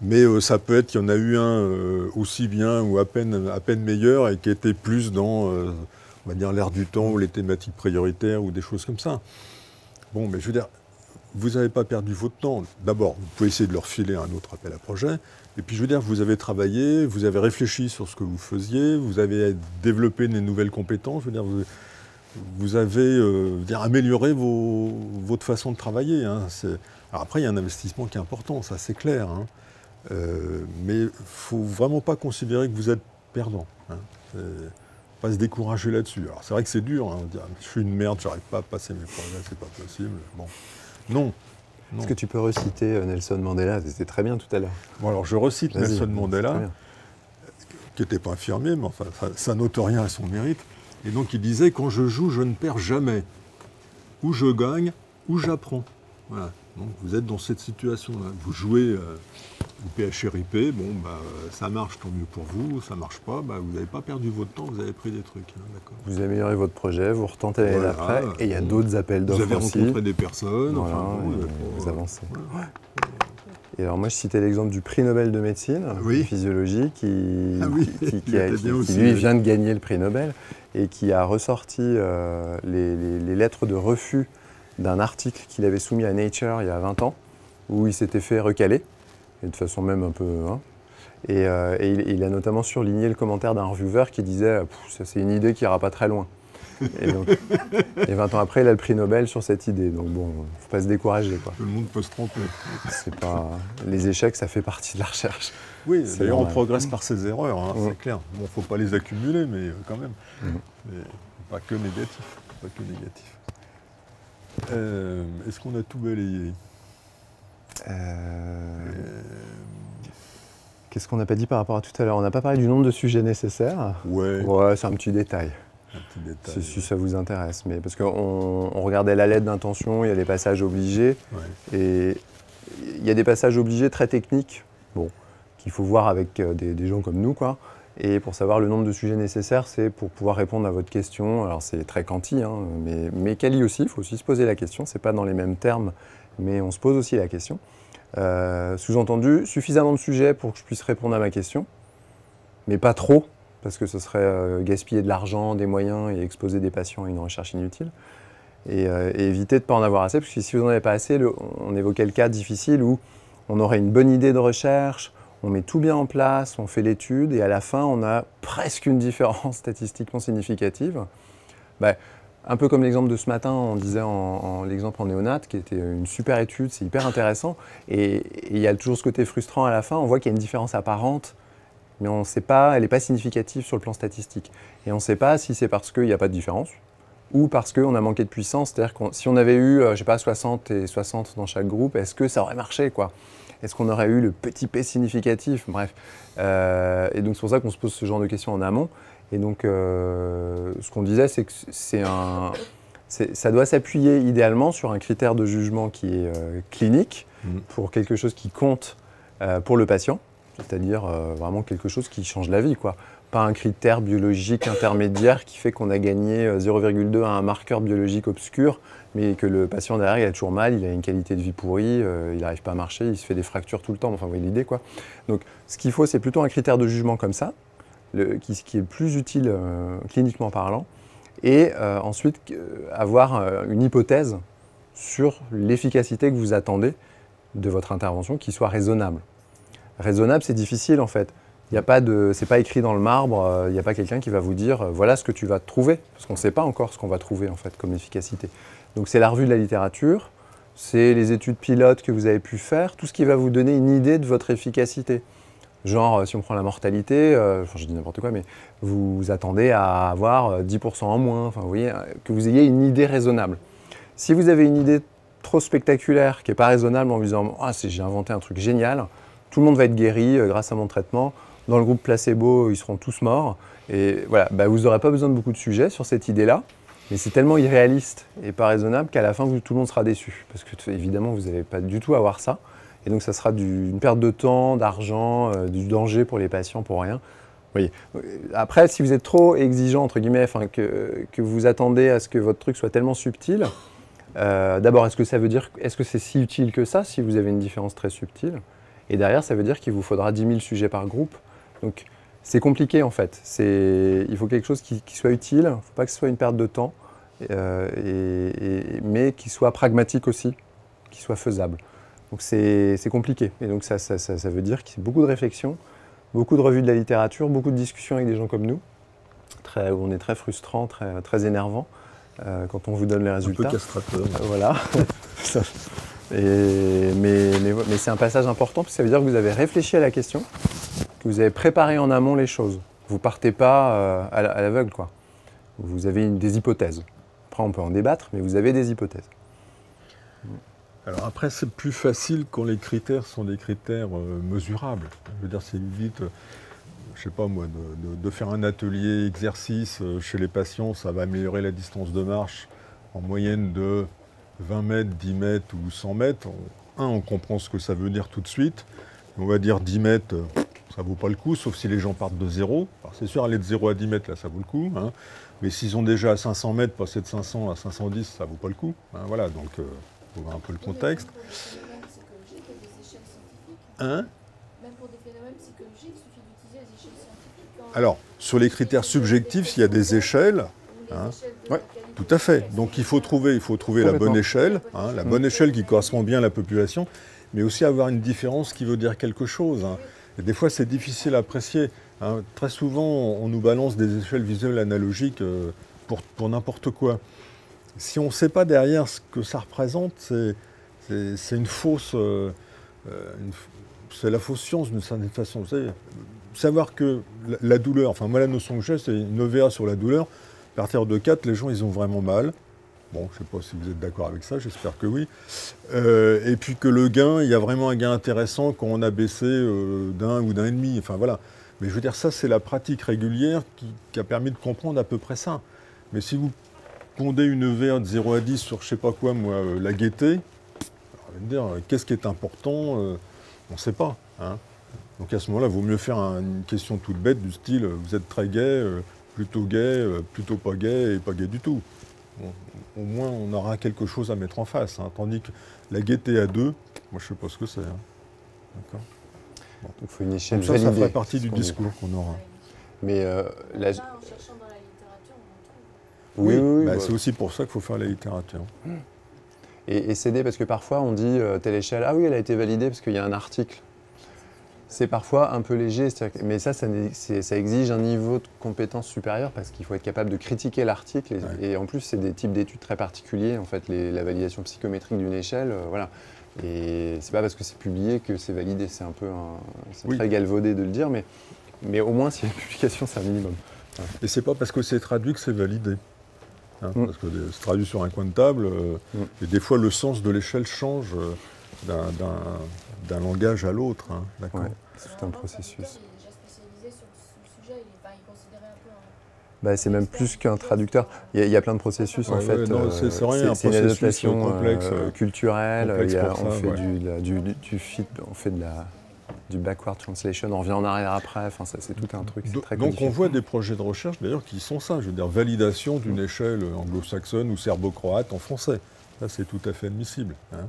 Mais ça peut être qu'il y en a eu un aussi bien ou à peine meilleur et qui était plus dans, on va dire, l'air du temps ou les thématiques prioritaires ou des choses comme ça. Bon, mais je veux dire, vous n'avez pas perdu votre temps. D'abord, vous pouvez essayer de leur filer un autre appel à projet. Et puis, je veux dire, vous avez travaillé, vous avez réfléchi sur ce que vous faisiez, vous avez développé des nouvelles compétences. Je veux dire, vous avez amélioré votre façon de travailler. Hein. Alors après, il y a un investissement qui est important, ça c'est clair. Hein. Mais il ne faut vraiment pas considérer que vous êtes perdant. Hein. Pas se décourager là-dessus. Alors c'est vrai que c'est dur, hein, dire, je suis une merde, j'arrive pas à passer mes projets, c'est pas possible. Bon. Non. Est-ce que tu peux reciter Nelson Mandela? C'était très bien tout à l'heure. Bon, alors je recite Vas-y, Nelson c'est très Mandela, bien. qui n'était pas infirmier, mais enfin, ça n'ôte rien à son mérite. Et donc il disait, quand je joue, je ne perds jamais. Ou je gagne, ou j'apprends. Voilà. Donc vous êtes dans cette situation-là. Vous jouez au PHRIP, bon, ça marche, tant mieux pour vous. Ça ne marche pas, vous n'avez pas perdu votre temps, vous avez pris des trucs. Hein, d'accord. Vous améliorez votre projet, vous retentez l'année Voilà, d'après, et il y a bon. d'autres appels Vous d'offres avez aussi. rencontré des personnes, Voilà, enfin bon, et vous avancez. voilà. Ouais. Et alors moi, je citais l'exemple du prix Nobel de médecine, Oui. de physiologie, qui aussi, lui oui. vient de gagner le prix Nobel et qui a ressorti les lettres de refus d'un article qu'il avait soumis à Nature il y a 20 ans, où il s'était fait recaler, et de façon même un peu... Hein, et il a notamment surligné le commentaire d'un reviewer qui disait « ça c'est une idée qui n'ira pas très loin ». Et 20 ans après, il a le prix Nobel sur cette idée. Donc bon, il ne faut pas se décourager, quoi. Tout le monde peut se tromper. C'est pas... Les échecs, ça fait partie de la recherche. Oui, C'est d'ailleurs on normal. progresse par ses erreurs, hein, c'est clair. Bon, il ne faut pas les accumuler, mais quand même. Mais pas que négatif. Pas que négatif. Est-ce qu'on a tout balayé? Qu'est-ce qu'on n'a pas dit par rapport à tout à l'heure? On n'a pas parlé du nombre de sujets nécessaires. Ouais. Ouais, c'est un petit détail. petit détail. si ça vous intéresse. Mais parce qu'on regardait la lettre d'intention, il y a des passages obligés. Ouais. Et il y a des passages obligés très techniques, bon, qu'il faut voir avec des gens comme nous, quoi. Et pour savoir le nombre de sujets nécessaires, c'est pour pouvoir répondre à votre question. Alors c'est très quanti, hein, mais quali aussi, il faut aussi se poser la question. C'est pas dans les mêmes termes, mais on se pose aussi la question. Sous-entendu, suffisamment de sujets pour que je puisse répondre à ma question, mais pas trop, parce que ce serait gaspiller de l'argent, des moyens et exposer des patients à une recherche inutile. Et éviter de ne pas en avoir assez, parce que si vous n'en avez pas assez, on évoquait le cas difficile où on aurait une bonne idée de recherche, on met tout bien en place, on fait l'étude, et à la fin, on a presque une différence statistiquement significative. Un peu comme l'exemple de ce matin, on disait l'exemple en néonat, qui était une super étude, c'est hyper intéressant, et il y a toujours ce côté frustrant à la fin, on voit qu'il y a une différence apparente, mais on ne sait pas, elle n'est pas significative sur le plan statistique. Et on ne sait pas si c'est parce qu'il n'y a pas de différence, ou parce qu'on a manqué de puissance, c'est-à-dire que si on avait eu, je sais pas, 60 et 60 dans chaque groupe, est-ce que ça aurait marché, quoi? Est-ce qu'on aurait eu le petit P significatif? Bref. Et donc c'est pour ça qu'on se pose ce genre de questions en amont. Et donc ce qu'on disait, c'est que ça doit s'appuyer idéalement sur un critère de jugement qui est clinique, pour quelque chose qui compte pour le patient, c'est-à-dire vraiment quelque chose qui change la vie, quoi. Pas un critère biologique intermédiaire qui fait qu'on a gagné 0,2 à un marqueur biologique obscur, mais que le patient derrière, il a toujours mal, il a une qualité de vie pourrie, il n'arrive pas à marcher, il se fait des fractures tout le temps, enfin vous voyez l'idée, quoi. Donc ce qu'il faut, c'est plutôt un critère de jugement comme ça, qui est plus utile cliniquement parlant, et ensuite avoir une hypothèse sur l'efficacité que vous attendez de votre intervention qui soit raisonnable. Raisonnable, c'est difficile en fait. C'est pas écrit dans le marbre, il n'y a pas quelqu'un qui va vous dire voilà ce que tu vas trouver, parce qu'on ne sait pas encore ce qu'on va trouver en fait comme efficacité. Donc c'est la revue de la littérature, c'est les études pilotes que vous avez pu faire, tout ce qui va vous donner une idée de votre efficacité. Genre si on prend la mortalité, je dis n'importe quoi, mais vous attendez à avoir 10% en moins, enfin vous voyez, que vous ayez une idée raisonnable. Si vous avez une idée trop spectaculaire, qui n'est pas raisonnable en vous disant ah j'ai inventé un truc génial, tout le monde va être guéri grâce à mon traitement. Dans le groupe placebo, ils seront tous morts. Et voilà, vous n'aurez pas besoin de beaucoup de sujets sur cette idée-là, mais c'est tellement irréaliste et pas raisonnable qu'à la fin, tout le monde sera déçu. Parce que évidemment, vous n'allez pas du tout avoir ça. Et donc, ça sera une perte de temps, d'argent, du danger pour les patients, pour rien. Vous voyez. Après, si vous êtes trop exigeant, entre guillemets, que vous attendez à ce que votre truc soit tellement subtil, d'abord, est-ce que c'est si utile que ça, si vous avez une différence très subtile? Et derrière, ça veut dire qu'il vous faudra 10 000 sujets par groupe. Donc, c'est compliqué en fait. Il faut quelque chose qui soit utile, il ne faut pas que ce soit une perte de temps, mais qui soit pragmatique aussi, qui soit faisable. Donc, c'est compliqué. Et donc, ça veut dire qu'il y a beaucoup de réflexion, beaucoup de revues de la littérature, beaucoup de discussions avec des gens comme nous, où on est très frustrant, très énervant quand on vous donne les résultats. Un peu castrateur. Voilà. Mais c'est un passage important, parce que ça veut dire que vous avez réfléchi à la question, que vous avez préparé en amont les choses. Vous ne partez pas à l'aveugle, quoi. Vous avez des hypothèses. Après, on peut en débattre, mais vous avez des hypothèses. Alors après, c'est plus facile quand les critères sont des critères mesurables. Je veux dire, c'est vite, je sais pas moi, de faire un atelier exercice chez les patients, ça va améliorer la distance de marche en moyenne de 20 mètres, 10 mètres ou 100 mètres. On comprend ce que ça veut dire tout de suite. On va dire 10 mètres, ça ne vaut pas le coup, sauf si les gens partent de zéro. Alors c'est sûr, aller de 0 à 10 mètres, là, ça vaut le coup. Hein. Mais s'ils ont déjà à 500 mètres, passer de 500 à 510, ça ne vaut pas le coup. Hein, voilà, donc il faut voir un peu le contexte. Hein ? Même pour des phénomènes psychologiques, il suffit d'utiliser les échelles scientifiques. Alors, sur les critères subjectifs, il y a des échelles. Hein. Ouais. Tout à fait. Donc il faut trouver la bonne échelle, hein, la bonne échelle qui correspond bien à la population, mais aussi avoir une différence qui veut dire quelque chose. Hein. Et des fois, c'est difficile à apprécier. Hein. Très souvent, on nous balance des échelles visuelles analogiques pour n'importe quoi. Si on ne sait pas derrière ce que ça représente, c'est une fausse... c'est la fausse science d'une certaine façon. Vous savez, savoir que la douleur, enfin moi la notion que j'ai, c'est une EVA sur la douleur. À partir de 4, les gens, ils ont vraiment mal. Bon, je ne sais pas si vous êtes d'accord avec ça, j'espère que oui. Et puis que le gain, il y a vraiment un gain intéressant quand on a baissé d'1 ou d'1,5. Enfin voilà. Mais je veux dire, ça, c'est la pratique régulière qui a permis de comprendre à peu près ça. Mais si vous pondez une EVA de 0 à 10 sur je sais pas quoi, moi, la gaieté, alors, on va me dire, qu'est-ce qui est important on ne sait pas. Hein. Donc à ce moment-là, il vaut mieux faire une question toute bête du style vous êtes très gai, plutôt pas gay et pas gay du tout. Bon, au moins, on aura quelque chose à mettre en face. Hein. Tandis que la gaieté à 2, moi je ne sais pas ce que c'est. Hein. D'accord. Donc il faut une échelle Donc validée. ça ferait partie du ce qu'on dit. discours qu'on aura. Mais Là, en cherchant dans la littérature, on en trouve. oui, Bah, c'est aussi pour ça qu'il faut faire la littérature. Et s'aider, parce que parfois on dit telle échelle, ah oui, elle a été validée parce qu'il y a un article. C'est parfois un peu léger, mais ça exige un niveau de compétence supérieur parce qu'il faut être capable de critiquer l'article. Et en plus, c'est des types d'études très particuliers, en fait, la validation psychométrique d'une échelle, voilà. Et c'est pas parce que c'est publié que c'est validé, c'est un peu très galvaudé de le dire, mais au moins, s'il y a une publication, c'est un minimum. Et c'est pas parce que c'est traduit que c'est validé. Hein, parce que c'est traduit sur un coin de table, et des fois le sens de l'échelle change d'un langage à l'autre. Hein, d'accord. Ouais, c'est tout un processus. Il est déjà spécialisé sur le sujet, il est considéré un peu c'est même plus qu'un traducteur. Il y a plein de processus en fait. Non, c'est rien, c'est une adaptation complexe, culturelle. complexe On fait du backward translation, on revient en arrière après. Enfin, c'est tout un truc. Très donc on voit des projets de recherche d'ailleurs qui sont ça. Je veux dire, validation d'une échelle anglo-saxonne ou serbo-croate en français. Ça, c'est tout à fait admissible. Hein.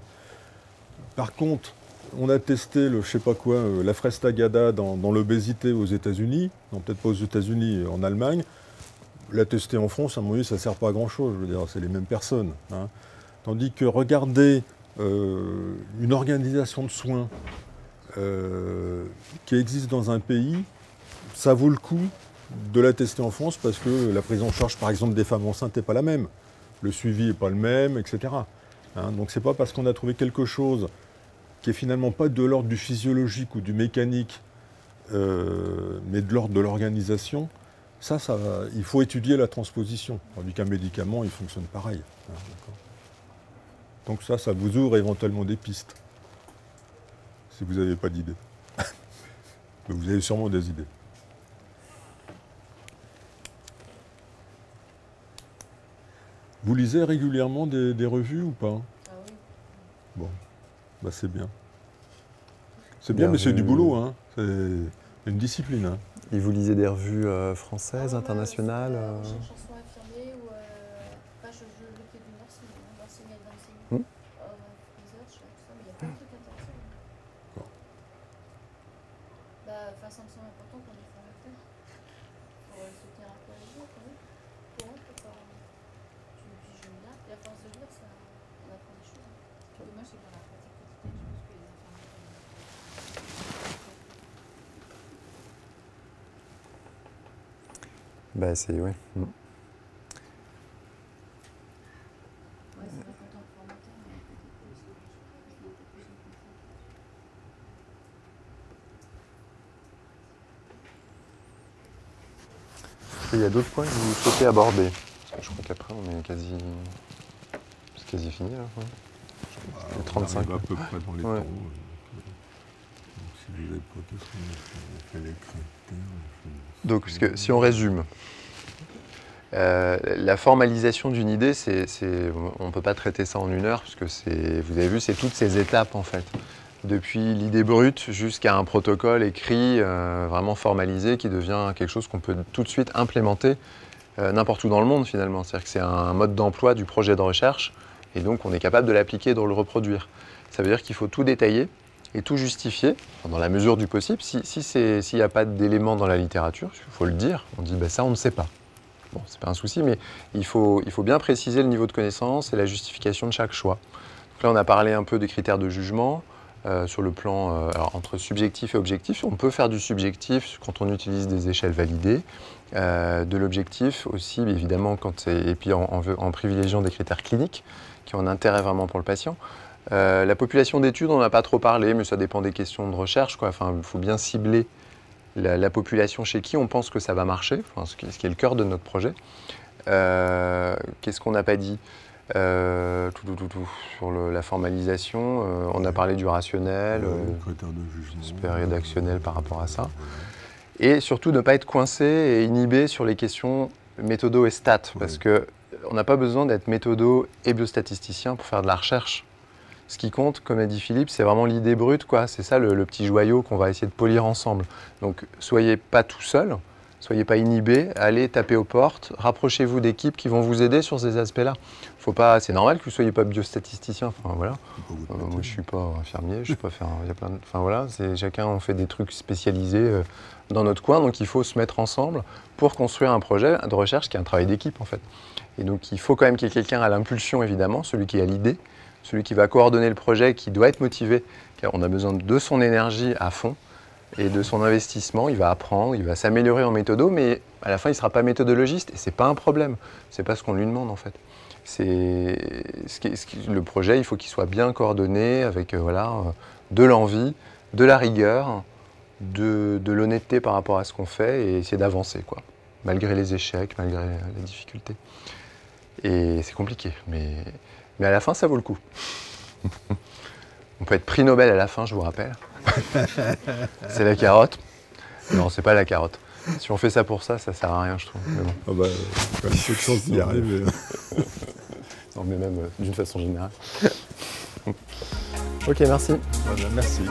Par contre, on a testé je sais pas quoi, la frestagada dans l'obésité aux États-Unis, non peut-être pas aux États-Unis, en Allemagne. La tester en France, à mon avis, ça ne sert pas à grand-chose. Je veux dire, c'est les mêmes personnes. Hein. Tandis que regarder une organisation de soins qui existe dans un pays, ça vaut le coup de la tester en France parce que la prise en charge, par exemple, des femmes enceintes n'est pas la même. Le suivi n'est pas le même, etc. Hein. Donc c'est pas parce qu'on a trouvé quelque chose qui est finalement pas de l'ordre du physiologique ou du mécanique, mais de l'ordre de l'organisation, ça il faut étudier la transposition. Tandis qu'un médicament, il fonctionne pareil. Hein, donc ça vous ouvre éventuellement des pistes, si vous n'avez pas d'idées. Mais vous avez sûrement des idées. Vous lisez régulièrement des revues ou pas? Ah oui. Bon, bah c'est bien. C'est bien, mais c'est du boulot, hein. C'est une discipline. Hein. Et vous lisez des revues françaises, internationales Recherche en soins infirmiers ou je le fais du nursing aide d'enseignement. Research, tout ça, mais il y a plein de trucs intéressants. D'accord. Ça me semble important qu'on ait fait pour se tenir un peu à jour quand même. Puis j'aime bien, et à force de lire, on apprend des choses. Et moi, c'est dans la pratique quotidienne, je pense que les infirmières. C'est ouais. Ouais, c'est vrai qu'en tant que formateur, on a peut-être plus de Il y a d'autres points que vous souhaitez aborder. Parce que je crois qu'après, on est quasi fini là. Ouais. Bah, 35. On arrive à peu près dans les Ouais. temps. Donc, si vous avez pas qu'est-ce qu'on fait les critères. Donc, parce que, si on résume, la formalisation d'une idée, on ne peut pas traiter ça en 1 heure, parce que vous avez vu, c'est toutes ces étapes en fait. Depuis l'idée brute jusqu'à un protocole écrit, vraiment formalisé, qui devient quelque chose qu'on peut tout de suite implémenter n'importe où dans le monde finalement. C'est-à-dire que c'est un mode d'emploi du projet de recherche, et donc on est capable de l'appliquer et de le reproduire. Ça veut dire qu'il faut tout détailler et tout justifier, dans la mesure du possible. S'il n'y a pas d'éléments dans la littérature, il faut le dire, on dit ça on ne sait pas. Bon, c'est pas un souci, mais il faut bien préciser le niveau de connaissance et la justification de chaque choix. Donc là, on a parlé un peu des critères de jugement sur le plan entre subjectif et objectif. On peut faire du subjectif quand on utilise des échelles validées, de l'objectif aussi, évidemment, et puis en privilégiant des critères cliniques qui ont un intérêt vraiment pour le patient. La population d'études, on n'a pas trop parlé, mais ça dépend des questions de recherche, quoi. Enfin, il faut bien cibler la population chez qui on pense que ça va marcher, enfin, ce qui est le cœur de notre projet. Qu'est-ce qu'on n'a pas dit sur la formalisation, on a parlé du rationnel, critères de jugement, rédactionnel par rapport à ça. Et surtout ne pas être coincé et inhibé sur les questions méthodo et stat, parce qu'on n'a pas besoin d'être méthodo et biostatisticien pour faire de la recherche. Ce qui compte, comme a dit Philippe, c'est vraiment l'idée brute, quoi. C'est ça le petit joyau qu'on va essayer de polir ensemble. Donc, soyez pas tout seul, soyez pas inhibés, allez taper aux portes, rapprochez-vous d'équipes qui vont vous aider sur ces aspects-là. Faut pas, c'est normal que vous soyez pas biostatisticien. Enfin voilà. Moi, je suis pas infirmier, je suis pas faire. Il y a plein de. Enfin voilà, chacun on fait des trucs spécialisés dans notre coin, donc il faut se mettre ensemble pour construire un projet de recherche qui est un travail d'équipe en fait. Et donc il faut quand même qu'il y ait quelqu'un à l'impulsion évidemment, celui qui a l'idée. Celui qui va coordonner le projet, qui doit être motivé, car on a besoin de son énergie à fond et de son investissement. Il va apprendre, il va s'améliorer en méthodo, mais à la fin, il ne sera pas méthodologiste et ce n'est pas un problème. Ce n'est pas ce qu'on lui demande en fait. Le projet, il faut qu'il soit bien coordonné avec de l'envie, de la rigueur, de l'honnêteté par rapport à ce qu'on fait et essayer d'avancer, quoi, malgré les échecs, malgré les difficultés. Et c'est compliqué, mais à la fin, ça vaut le coup. On peut être prix Nobel à la fin, je vous rappelle. C'est la carotte. Non, c'est pas la carotte. Si on fait ça pour ça, ça sert à rien, je trouve. Mais bon. Ah bah, pas de chance d'y arriver. Non, mais même d'une façon générale. Ok, merci. Voilà, merci.